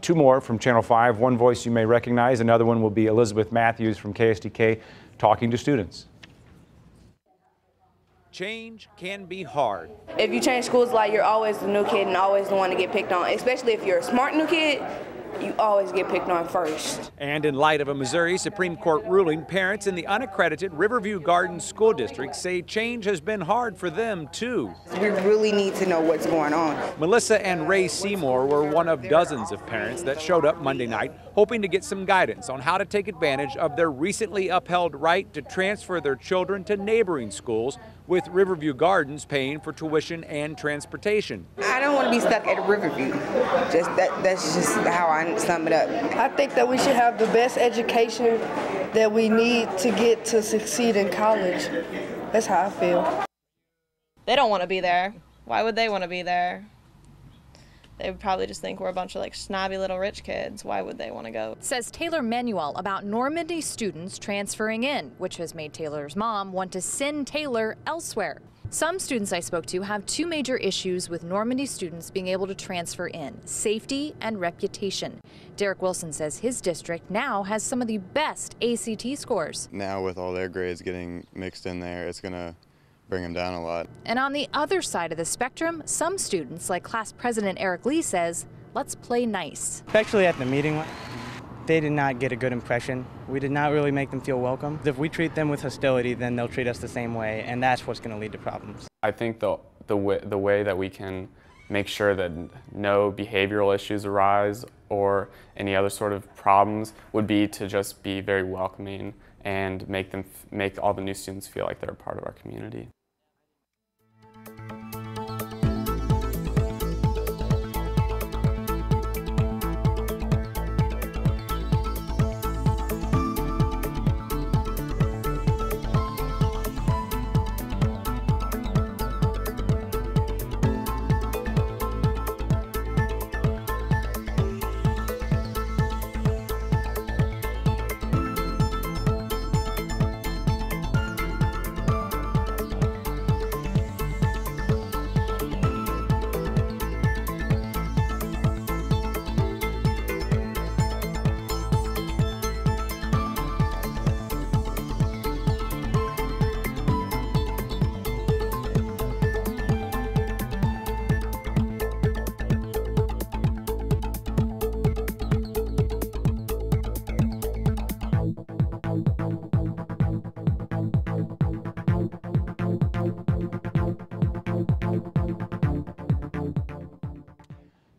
two more from Channel 5. One voice you may recognize, another one will be Elizabeth Matthews from KSTK talking to students. Change can be hard. If you change schools, like, you're always the new kid and always the one to get picked on, especially if you're a smart new kid. You always get picked on first. And in light of a Missouri Supreme Court ruling, parents in the unaccredited Riverview Gardens School District say change has been hard for them, too. We really need to know what's going on. Melissa and Ray Seymour were one of dozens of parents that showed up Monday night hoping to get some guidance on how to take advantage of their recently upheld right to transfer their children to neighboring schools, with Riverview Gardens paying for tuition and transportation. I don't want to be stuck at Riverview. That's just how I sum it up. I think that we should have the best education that we need to get to succeed in college. That's how I feel. They don't want to be there. Why would they want to be there? They would probably just think we're a bunch of like snobby little rich kids. Why would they want to go? Says Taylor Manuel about Normandy students transferring in, which has made Taylor's mom want to send Taylor elsewhere. Some students I spoke to have two major issues with Normandy students being able to transfer in: safety and reputation. Derek Wilson says his district now has some of the best ACT scores. Now with all their grades getting mixed in there, it's going to bring them down a lot. And on the other side of the spectrum, some students, like class president Eric Lee, says, let's play nice. Especially at the meeting, they did not get a good impression. We did not really make them feel welcome. If we treat them with hostility, then they'll treat us the same way, and that's what's going to lead to problems. I think the way that we can make sure that no behavioral issues arise or any other sort of problems would be to just be very welcoming and make all the new students feel like they're a part of our community.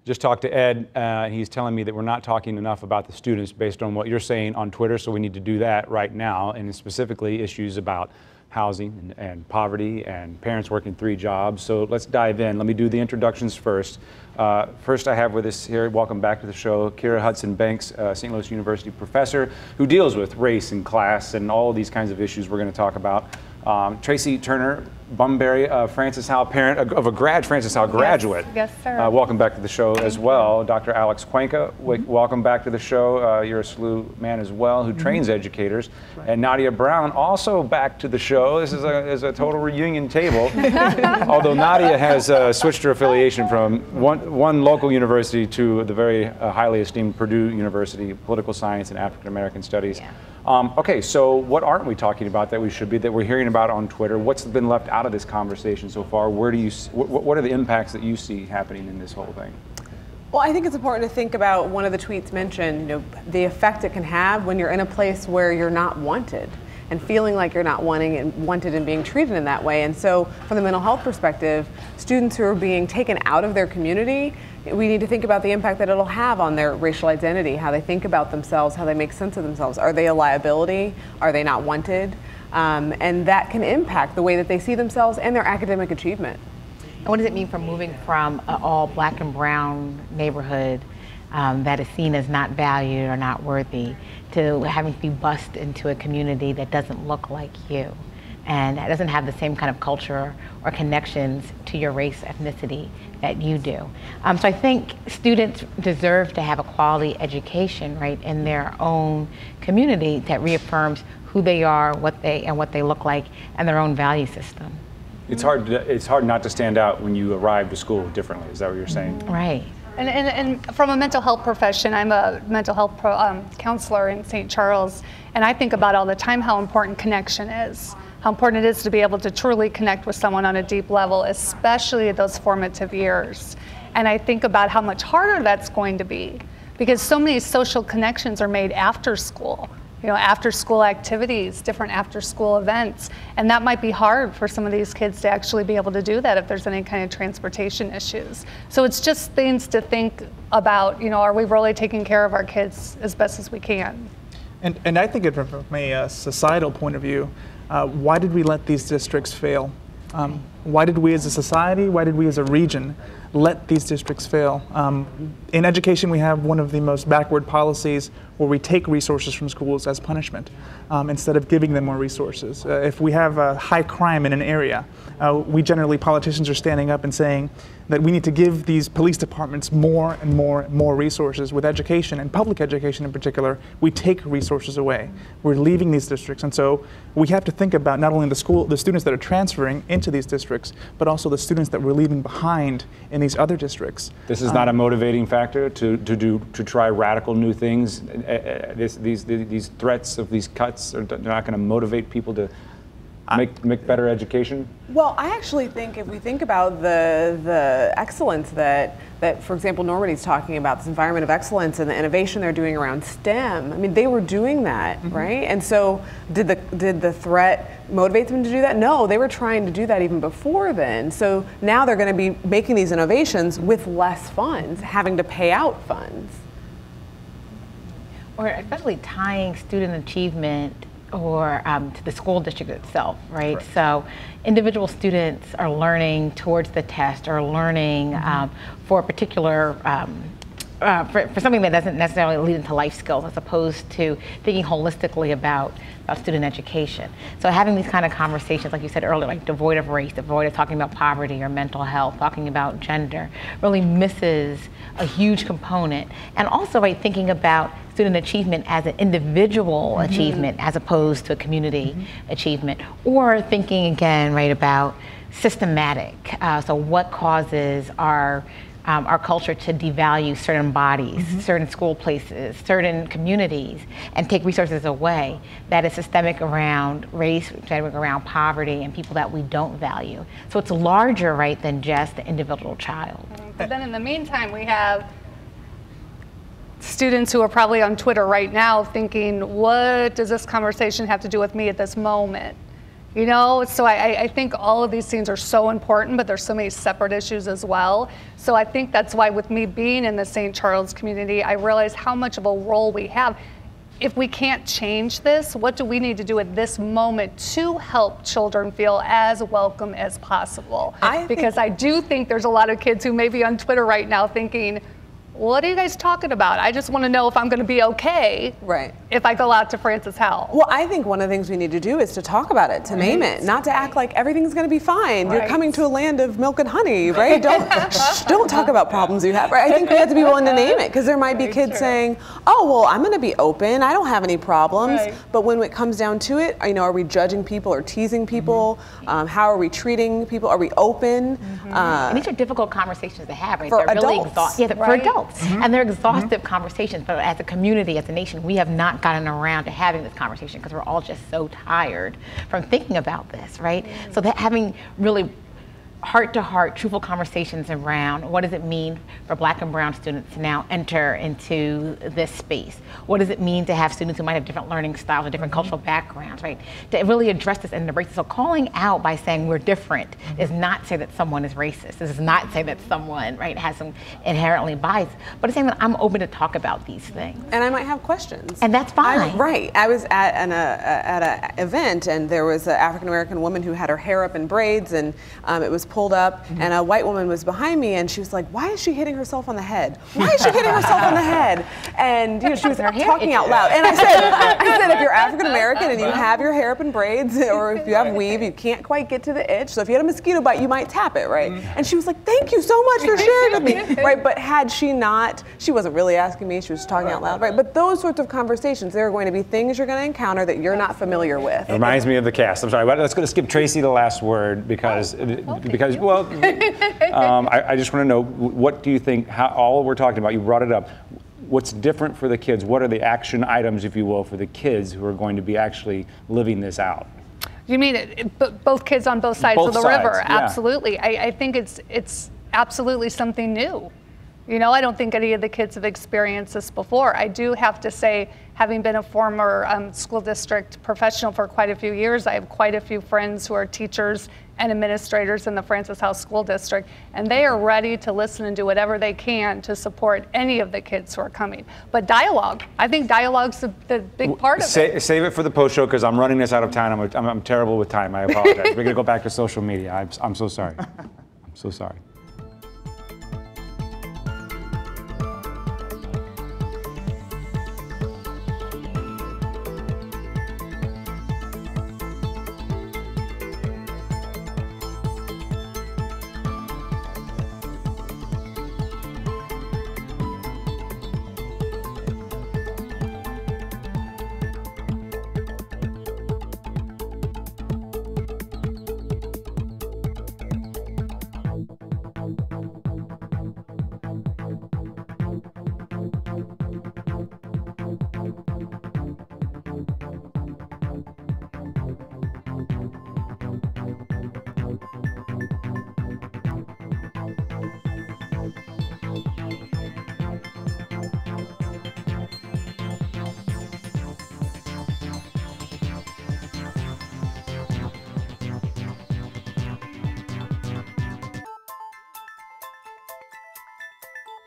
Just talked to Ed, and he's telling me that we're not talking enough about the students based on what you're saying on Twitter, so we need to do that right now, and specifically issues about housing and poverty and parents working 3 jobs. So let's dive in. Let me do the introductions first. First I have with us here, welcome back to the show, Kira Hudson Banks, St. Louis University professor who deals with race and class and all of these kinds of issues we're going to talk about. Tracy Turner Bunbury, Francis Howell parent of a Francis Howell graduate. Yes, sir. Welcome back to the show as well. Dr. Alex Cuenca, welcome back to the show. You're a SLU man as well who trains educators. Right. And Nadia Brown also back to the show. This is a total reunion table. Although Nadia has switched her affiliation from one local university to the very highly esteemed Purdue University, Political Science and African American Studies. Yeah. Okay, so what aren't we talking about that we should be, that we're hearing about on Twitter? What's been left out of this conversation so far? Where do you, what are the impacts that you see happening in this whole thing? Well, I think it's important to think about one of the tweets mentioned, the effect it can have when you're in a place where you're not wanted and feeling like you're not wanted and being treated in that way. And so from the mental health perspective, students who are being taken out of their community, we need to think about the impact that it'll have on their racial identity, how they think about themselves, how they make sense of themselves. Are they a liability? Are they not wanted? And that can impact the way that they see themselves and their academic achievement. And what does it mean for moving from an all black and brown neighborhood that is seen as not valued or not worthy to having to be bussed into a community that doesn't look like you and that doesn't have the same kind of culture or connections to your race, ethnicity that you do. So I think students deserve to have a quality education, right, in their own community that reaffirms who they are, what they look like, and their own value system. It's hard not to stand out when you arrive to school differently. Is that what you're saying? Right. And from a mental health profession, I'm a mental health counselor in St. Charles, and I think about all the time how important connection is. How important it is to be able to truly connect with someone on a deep level, especially at those formative years. And I think about how much harder that's going to be because so many social connections are made after school. After school activities, different after school events. And that might be hard for some of these kids to actually be able to do that if there's any kind of transportation issues. So it's just things to think about, are we really taking care of our kids as best as we can? And I think from a societal point of view, why did we let these districts fail? Why did we as a society, why did we as a region let these districts fail? In education, we have one of the most backward policies where we take resources from schools as punishment instead of giving them more resources. If we have high crime in an area, politicians are standing up and saying that we need to give these police departments more and more resources. With education, and public education in particular, we take resources away. We're leaving these districts, and so we have to think about not only the students that are transferring into these districts, but also the students that we're leaving behind in these other districts. This is not a motivating factor to try radical new things. These threats of these cuts are not going to motivate people to make better education? Well, I actually think if we think about the excellence that for example, Normandy's talking about, this environment of excellence and the innovation they're doing around STEM. I mean, they were doing that, right? And so did the threat motivate them to do that? No, they were trying to do that even before then. So now they're going to be making these innovations with less funds, having to pay out funds. Or especially tying student achievement or to the school district itself, right? Correct. So individual students are learning towards the test or learning for a particular, for something that doesn't necessarily lead into life skills as opposed to thinking holistically about student education. So having these kind of conversations, like you said earlier, like devoid of race, devoid of talking about poverty or mental health, talking about gender, really misses a huge component. And also, right, thinking about student achievement as an individual achievement as opposed to a community achievement, or thinking again, right, about systematic. So what causes our culture to devalue certain bodies, certain school places, certain communities, and take resources away that is systemic around race, systemic around poverty, and people that we don't value. So it's larger, right, than just the individual child. But then in the meantime, we have students who are probably on Twitter right now thinking, what does this conversation have to do with me at this moment? You know, so I think all of these things are so important, but there's so many separate issues as well. So I think that's why with me being in the St. Charles community, I realize how much of a role we have. If we can't change this, what do we need to do at this moment to help children feel as welcome as possible? Because I do think there's a lot of kids who may be on Twitter right now thinking, what are you guys talking about? I just want to know if I'm going to be okay if I go out to Francis Howell. Well, I think one of the things we need to do is to talk about it, to name it, not to act like everything's going to be fine. You're coming to a land of milk and honey, right? Don't talk about problems you have. Right? I think we have to be willing to name it, because there might be kids saying, oh, well, I'm going to be open. I don't have any problems. But when it comes down to it, you know, are we judging people or teasing people? How are we treating people? Are we open? And these are difficult conversations to have, right? For They're really adults. exhausting. Yeah, for adults. And they're exhaustive conversations, but as a community, as a nation, we have not gotten around to having this conversation because we're all just so tired from thinking about this, right? So that having really heart-to-heart, truthful conversations around what does it mean for Black and brown students to now enter into this space? What does it mean to have students who might have different learning styles or different cultural backgrounds, right? To really address this and embrace it. So calling out by saying we're different does not say that someone is racist. This does not say that someone, right, has some inherently bias, but it's saying that I'm open to talk about these things. And I might have questions. And that's fine. I was at an event, and there was an African-American woman who had her hair up in braids, and it was pulled up, and a white woman was behind me, and she was like, why is she hitting herself on the head? Why is she hitting herself on the head? And you know, she was talking out loud. And I said, if you're African-American and you have your hair up in braids, or if you have weave, you can't quite get to the edge. So if you had a mosquito bite, you might tap it, right? And she was like, thank you so much for sharing with me, right? But had she not, she wasn't really asking me, she was talking out loud, right? But those sorts of conversations, there are going to be things you're going to encounter that you're not familiar with. It reminds me of the cast. I'm sorry, let's go to skip Tracy the last word because well, I just want to know, what do you think, how all we're talking about, you brought it up, what's different for the kids? What are the action items, if you will, for the kids who are going to be actually living this out? You mean both kids on both sides of the river? Yeah. Absolutely. I think it's absolutely something new. You know, I don't think any of the kids have experienced this before. I do have to say, having been a former school district professional for quite a few years, I have quite a few friends who are teachers and administrators in the Francis Howell School District, and they are ready to listen and do whatever they can to support any of the kids who are coming. But dialogue, I think dialogue's the big part of it. Save it for the post show, because I'm running this out of time. I'm terrible with time. I apologize. We're going to go back to social media. I'm so sorry. I'm so sorry.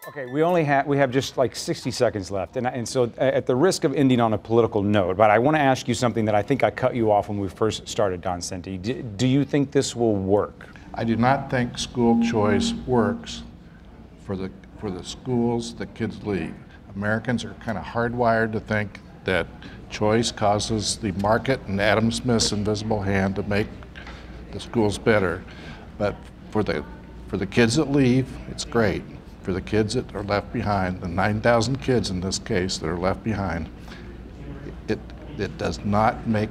Okay, we have just like 60 seconds left, and so at the risk of ending on a political note, but I want to ask you something that I think I cut you off when we first started, Don Senti. Do you think this will work? I do not think school choice works for the schools that kids leave. Americans are kind of hardwired to think that choice causes the market and Adam Smith's invisible hand to make the schools better. But for the kids that leave, it's great. For the kids that are left behind, the 9,000 kids in this case that are left behind, it does not make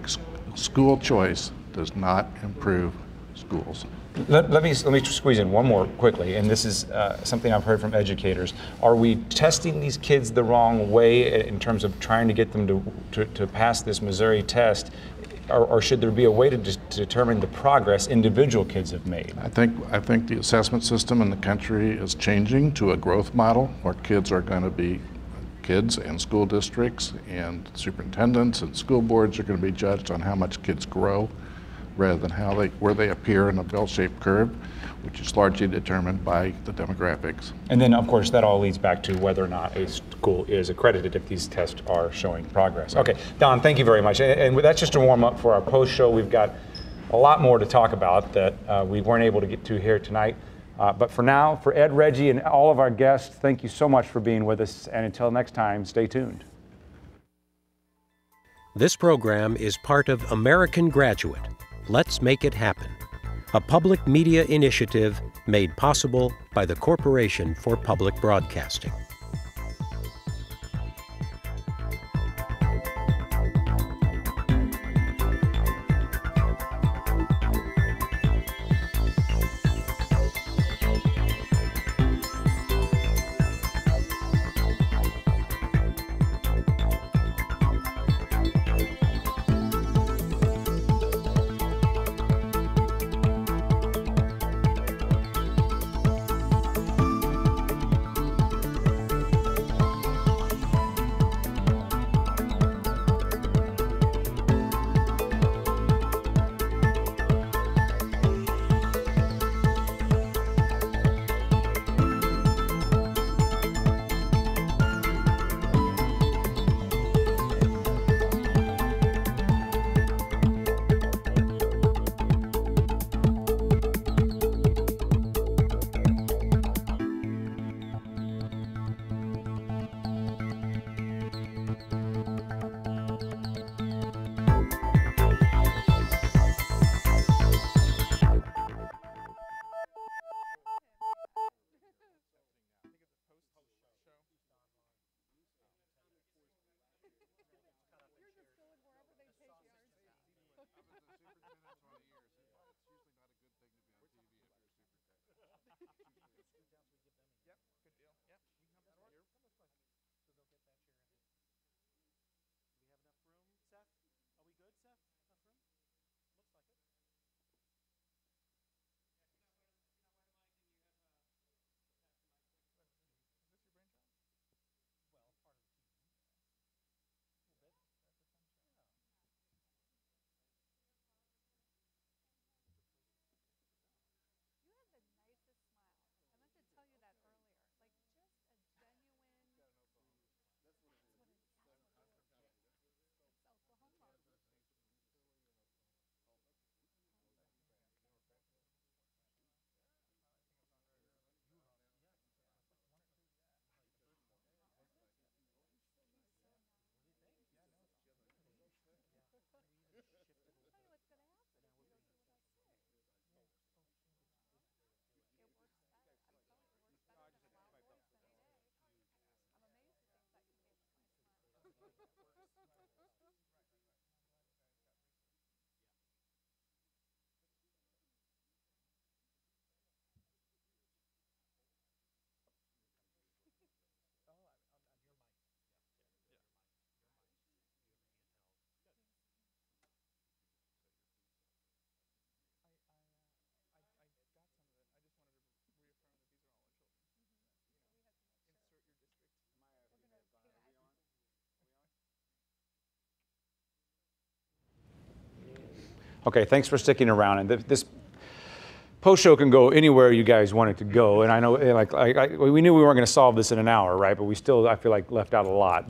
school choice, does not improve schools. Let me squeeze in one more quickly, and this is something I've heard from educators. Are we testing these kids the wrong way in terms of trying to get them to pass this Missouri test, or should there be a way to determine the progress individual kids have made? I think the assessment system in the country is changing to a growth model where kids are going to be kids, and school districts and superintendents and school boards are going to be judged on how much kids grow, rather than where they appear in a bell-shaped curve, which is largely determined by the demographics. And then, of course, that all leads back to whether or not a school is accredited if these tests are showing progress. Okay, Don, thank you very much. And that's just a warm-up for our post-show. We've got a lot more to talk about that we weren't able to get to here tonight. But for now, for Ed, Reggie, and all of our guests, thank you so much for being with us. And until next time, stay tuned. This program is part of American Graduate. Let's make it happen. A public media initiative made possible by the Corporation for Public Broadcasting. Okay, thanks for sticking around. And this post-show can go anywhere you guys want it to go. And I know, we knew we weren't going to solve this in an hour, right? But we still, I feel like, left out a lot.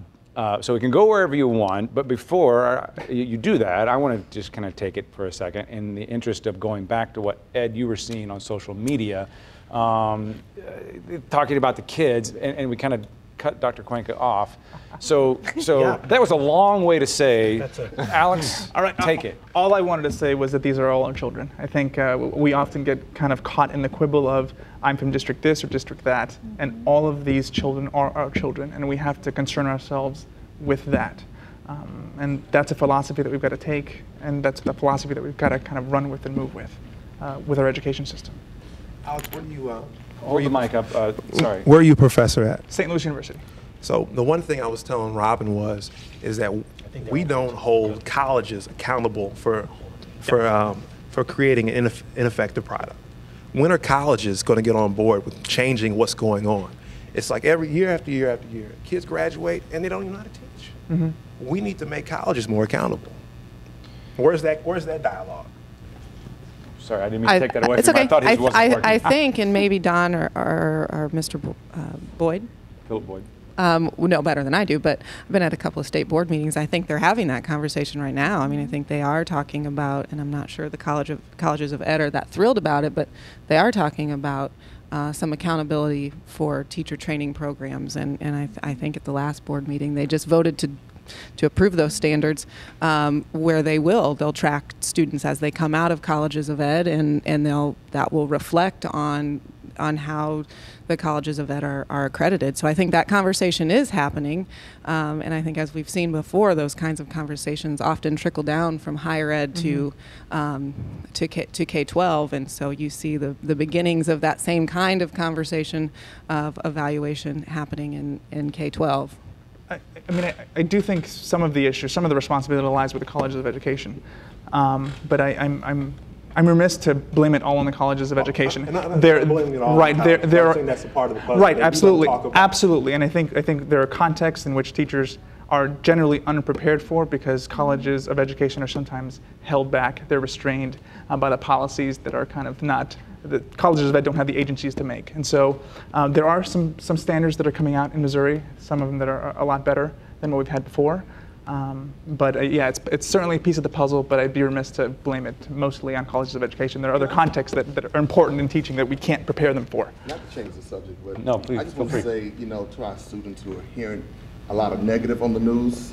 So it can go wherever you want. But before you do that, I want to just kind of take it for a second in the interest of going back to what, Ed, you were seeing on social media, talking about the kids, and we kind of cut Dr. Cuenca off. So yeah. That was a long way to say, Alex, all right, take it. All I wanted to say was that these are all our children. I think we often get kind of caught in the quibble of, I'm from district this or district that, and all of these children are our children, and we have to concern ourselves with that. And that's a philosophy that we've got to take, and that's the philosophy that we've got to kind of run with and move with our education system. Alex, where do you... Hold your mic up, sorry. Where are you a professor at? St. Louis University. So the one thing I was telling Robin is that we don't hold colleges accountable for creating an ineffective product. When are colleges going to get on board with changing what's going on? It's like every year after year after year, kids graduate and they don't even know how to teach. Mm-hmm. We need to make colleges more accountable. Where's that dialogue? Sorry, I didn't mean to take that away It's from okay. you. I thought his wasn't working. I think, and maybe Don or Mr. Boyd. Philip Boyd. Would know better than I do, but I've been at a couple of state board meetings. I think they're having that conversation right now. I mean, I think they are talking about, and I'm not sure the colleges of ed are that thrilled about it, but they are talking about some accountability for teacher training programs. And I think at the last board meeting, they just voted to approve those standards, where they'll track students as they come out of colleges of ed, and that will reflect on how the colleges of ed are accredited. So I think that conversation is happening, and I think, as we've seen before, those kinds of conversations often trickle down from higher ed to K-12, and so you see the beginnings of that same kind of conversation of evaluation happening in K-12. I mean, I do think some of the issues, some of the responsibility lies with the colleges of education, but I'm remiss to blame it all on the colleges of education. They're blaming it all. Right, they're saying that's a part of the puzzle. Right, absolutely, absolutely, and I think there are contexts in which teachers are generally unprepared for, because colleges of education are sometimes held back. They're restrained by the policies that are kind of not. The colleges of ed don't have the agencies to make. And so there are some standards that are coming out in Missouri, some of them that are a lot better than what we've had before. But yeah, it's certainly a piece of the puzzle, but I'd be remiss to blame it mostly on colleges of education. There are other contexts that are important in teaching that we can't prepare them for. Not to change the subject, but no, please, I just want to say, to our students who are hearing a lot of negative on the news,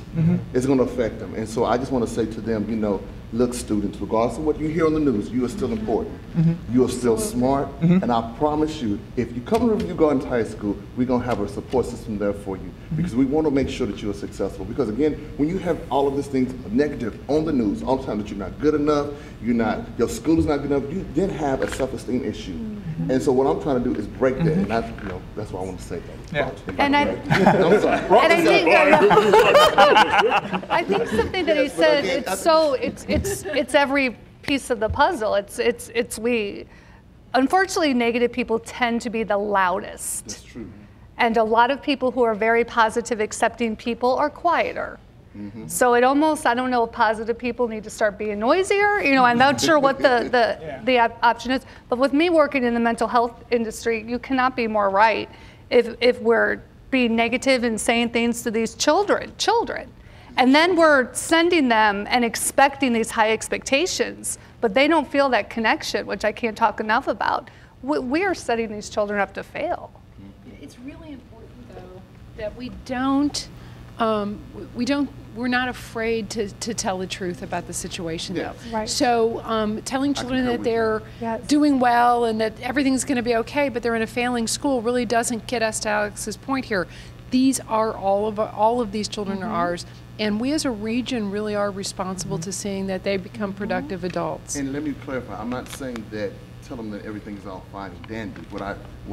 it's going to affect them. And so I just want to say to them, look, students, regardless of what you hear on the news, you are still important. You are still smart, and I promise you, if you come to Riverview Gardens High School, we're going to have a support system there for you, because we want to make sure that you are successful. Because again, when you have all of these things negative on the news all the time, that you're not good enough, your school is not good enough, you then have a self-esteem issue. And so what I'm trying to do is break that, and that's what I want to say. Yeah. And I'm sorry. And I think something that he said, it's every piece of the puzzle. Unfortunately, negative people tend to be the loudest. That's true. And a lot of people who are very positive, accepting people are quieter. So it almost, I don't know if positive people need to start being noisier. I'm not sure what the option is. But with me working in the mental health industry, you cannot be more right if we're being negative and saying things to these children. And then we're sending them and expecting these high expectations, but they don't feel that connection, which I can't talk enough about. We are setting these children up to fail. It's really important, though, that we're not afraid to tell the truth about the situation, though. Right. So telling children that they're doing well and that everything's going to be okay, but they're in a failing school, really doesn't get us to Alex's point here. These are all of these children are ours, and we as a region really are responsible to seeing that they become productive adults. And let me clarify, I'm not saying that tell them that everything's all fine and dandy. What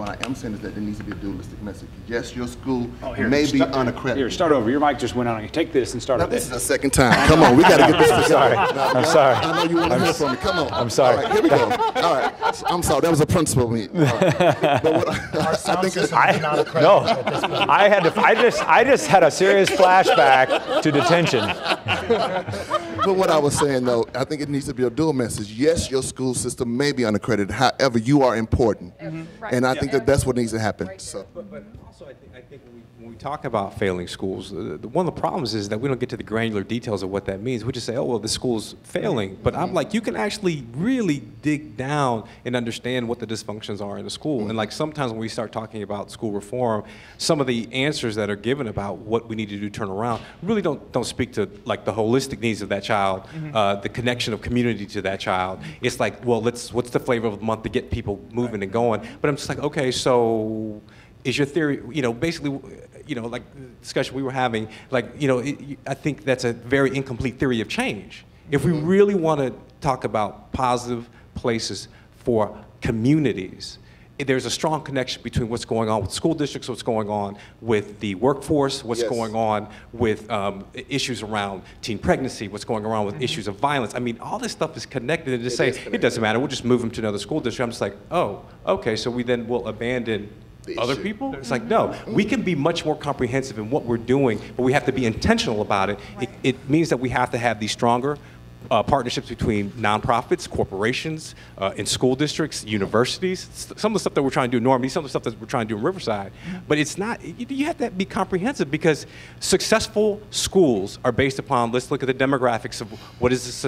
I am saying is that there needs to be a dualistic message. Yes, your school may be unaccredited. Here, start over. Your mic just went on. Take this and start over. This is the second time. Come on, we got to get this together. Sorry. I'm sorry. I know you want to hear from me. Come on. I'm sorry. All right, here we go. All right. I'm sorry. That was a principal meeting. Right. But what I think is not accredited at this point. I just had a serious flashback to detention. But what I was saying, though, I think it needs to be a dual message. Yes, your school system may be unaccredited. However, you are important. And I think that's what needs to happen. So. But also, I think when we talk about failing schools, one of the problems is that we don't get to the granular details of what that means. We just say, oh, well, the school's failing. But I'm like, you can actually really dig down and understand what the dysfunctions are in the school. And like sometimes when we start talking about school reform, some of the answers that are given about what we need to do to turn around really don't speak to like the holistic needs of that child, the connection of community to that child. It's like, well, what's the flavor of the month to get people moving and going? But I'm just like, okay, so is your theory, basically, like the discussion we were having, like, I think that's a very incomplete theory of change. If we really want to talk about positive places for communities, there's a strong connection between what's going on with school districts, what's going on with the workforce, what's going on with issues around teen pregnancy, what's going on with issues of violence. I mean, all this stuff is connected, and to say, it doesn't matter, we'll just move them to another school district. I'm just like, oh, okay, so we then will abandon other people? It's like, no, we can be much more comprehensive in what we're doing, but we have to be intentional about it. It means that we have to have these stronger partnerships between nonprofits, corporations, and school districts, universities. Some of the stuff that we're trying to do in Normandy, some of the stuff that we're trying to do in Riverside. But it's not, you have to be comprehensive, because successful schools are based upon, let's look at the demographics of what is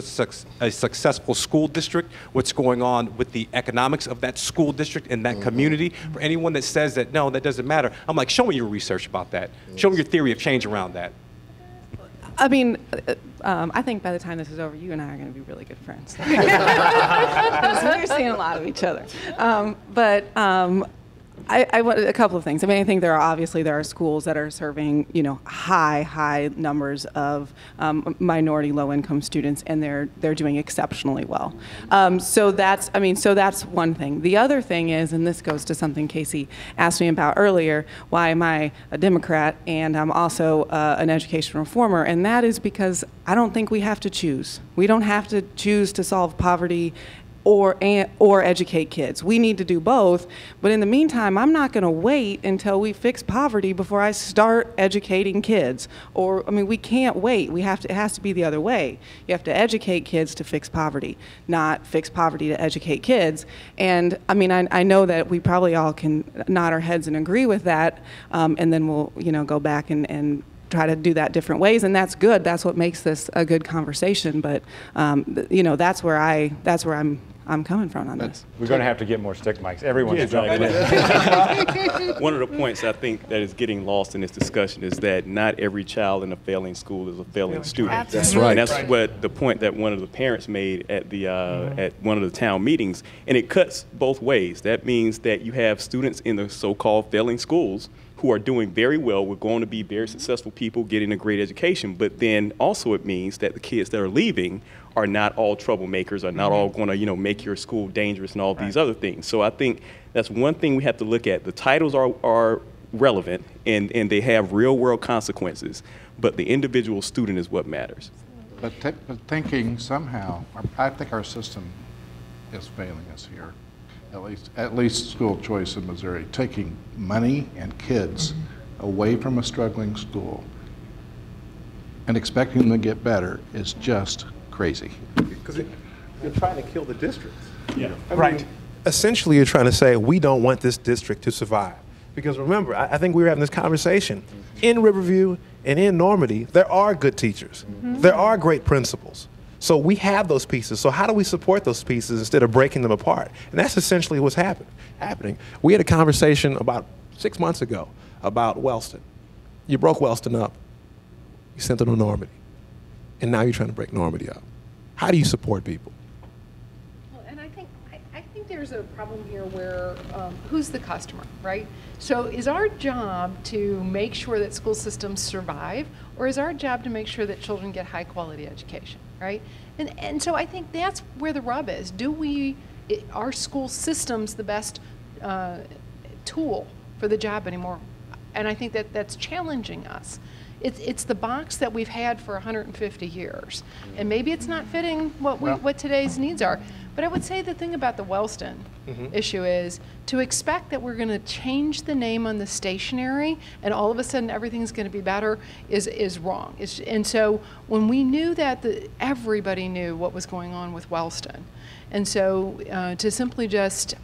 a successful school district, what's going on with the economics of that school district and that community. For anyone that says that, no, that doesn't matter, I'm like, show me your research about that. Show me your theory of change around that. I mean, I think by the time this is over, you and I are going to be really good friends. Because we're seeing a lot of each other. I want a couple of things. I mean, I think there are schools that are serving, high numbers of minority, low-income students, and they're doing exceptionally well. So that's one thing. The other thing is, and this goes to something Casey asked me about earlier, why am I a Democrat and I'm also an education reformer? And that is because I don't think we have to choose. We don't have to choose to solve poverty or educate kids. We need to do both, but in the meantime, I'm not gonna wait until we fix poverty before I start educating kids. We can't wait. It has to be the other way. You have to educate kids to fix poverty, not fix poverty to educate kids. And I know that we probably all can nod our heads and agree with that, and then we'll go back and try to do that different ways, and that's good. That's what makes this a good conversation. But that's where I'm coming from on this. We're going to have to get more stick mics. Everyone's jumping in. One of the points I think that is getting lost in this discussion is that not every child in a failing school is a failing student. Absolutely. That's right. And that's what the point that one of the parents made at the at one of the town meetings, and it cuts both ways. That means that you have students in the so-called failing schools who are doing very well. We're going to be very successful people getting a great education, but then also it means that the kids that are leaving are not all troublemakers, are not all going to make your school dangerous and all these other things. So I think that's one thing we have to look at. The titles are relevant and they have real world consequences, but the individual student is what matters. But thinking somehow, I think our system is failing us here. At least school choice in Missouri, taking money and kids away from a struggling school and expecting them to get better is just crazy. Because you're trying to kill the districts. Yeah. Essentially, you're trying to say, we don't want this district to survive. Because remember, I think we were having this conversation. In Riverview and in Normandy, there are good teachers. There are great principals. So we have those pieces. So how do we support those pieces instead of breaking them apart? And that's essentially what's happening. We had a conversation about 6 months ago about Wellston. You broke Wellston up. You sent it to Normandy. And now you're trying to break Normandy up. How do you support people? Well, and I think there's a problem here where who's the customer, right? So is our job to make sure that school systems survive, or is our job to make sure that children get high quality education, right? And so I think that's where the rub is. Are school systems the best tool for the job anymore? And I think that's challenging us. It's the box that we've had for 150 years, and maybe it's not fitting what today's needs are. But I would say the thing about the Wellston issue is to expect that we're going to change the name on the stationery and all of a sudden everything's going to be better is wrong. And so when we knew that everybody knew what was going on with Wellston, and so to simply just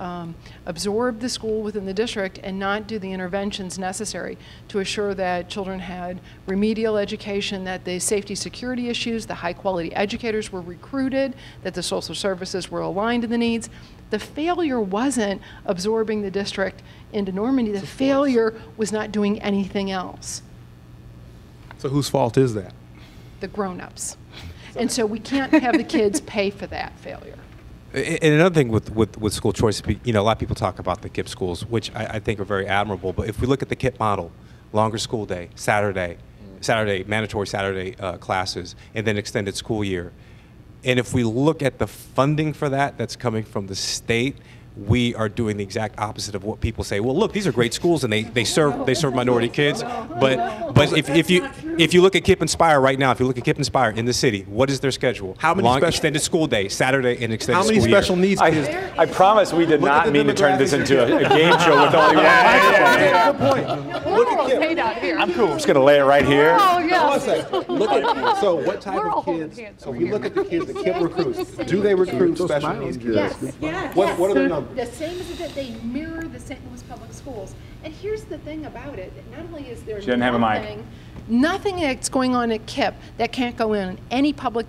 absorb the school within the district and not do the interventions necessary to assure that children had remedial education, that the safety security issues, the high quality educators were recruited, that the social services were aligned to the needs. The failure wasn't absorbing the district into Normandy. The failure was not doing anything else. So whose fault is that? The grown-ups. And so we can't have the kids pay for that failure. And another thing with school choice, a lot of people talk about the KIPP schools, which I think are very admirable. But if we look at the KIPP model, longer school day, mandatory Saturday classes, and then extended school year. And if we look at the funding for that that's coming from the state, we are doing the exact opposite of what people say. Well, look, these are great schools and they serve minority kids. But if you look at KIPP Inspire right now, if you look at KIPP Inspire in the city, what is their schedule? How many long extended school day, Saturday and extended How many school year. special needs kids? I promise we did not mean to turn this into a game show with all the Good point. Look at KIPP. I'm cool. I'm just going to lay it right here. Oh, yes. Look at so what type of kids? So you look at the kids that KIPP recruits. Do they recruit special needs kids? Yes. What are the numbers? The same as that they mirror the St. Louis Public Schools. And here's the thing about it: not only is there nothing that's going on at KIPP that can't go in any public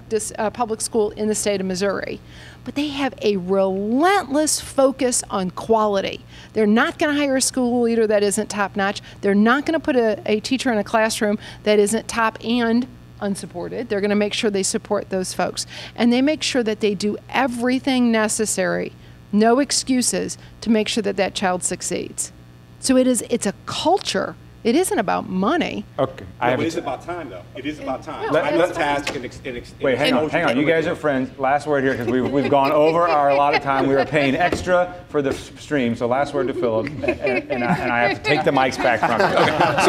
school in the state of Missouri, but they have a relentless focus on quality. They're not going to hire a school leader that isn't top notch. They're not going to put a teacher in a classroom that isn't top and unsupported. They're going to make sure they support those folks. And they make sure that they do everything necessary, no excuses, to make sure that that child succeeds. So it's a culture. It isn't about money. Okay. It is about time, though. It is about time. Well, I'm not tasked Wait, hang on. You guys are friends. Last word here, because we've gone over our allotted time. We were paying extra for the stream, so last word to Philip, and I have to take the mics back from you.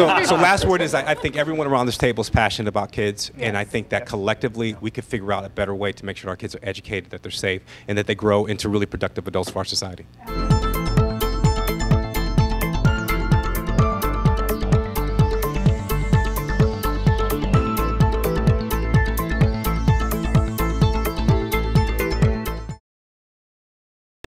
Okay. So last word is I think everyone around this table is passionate about kids, and I think that collectively we could figure out a better way to make sure our kids are educated, that they're safe, and that they grow into really productive adults for our society.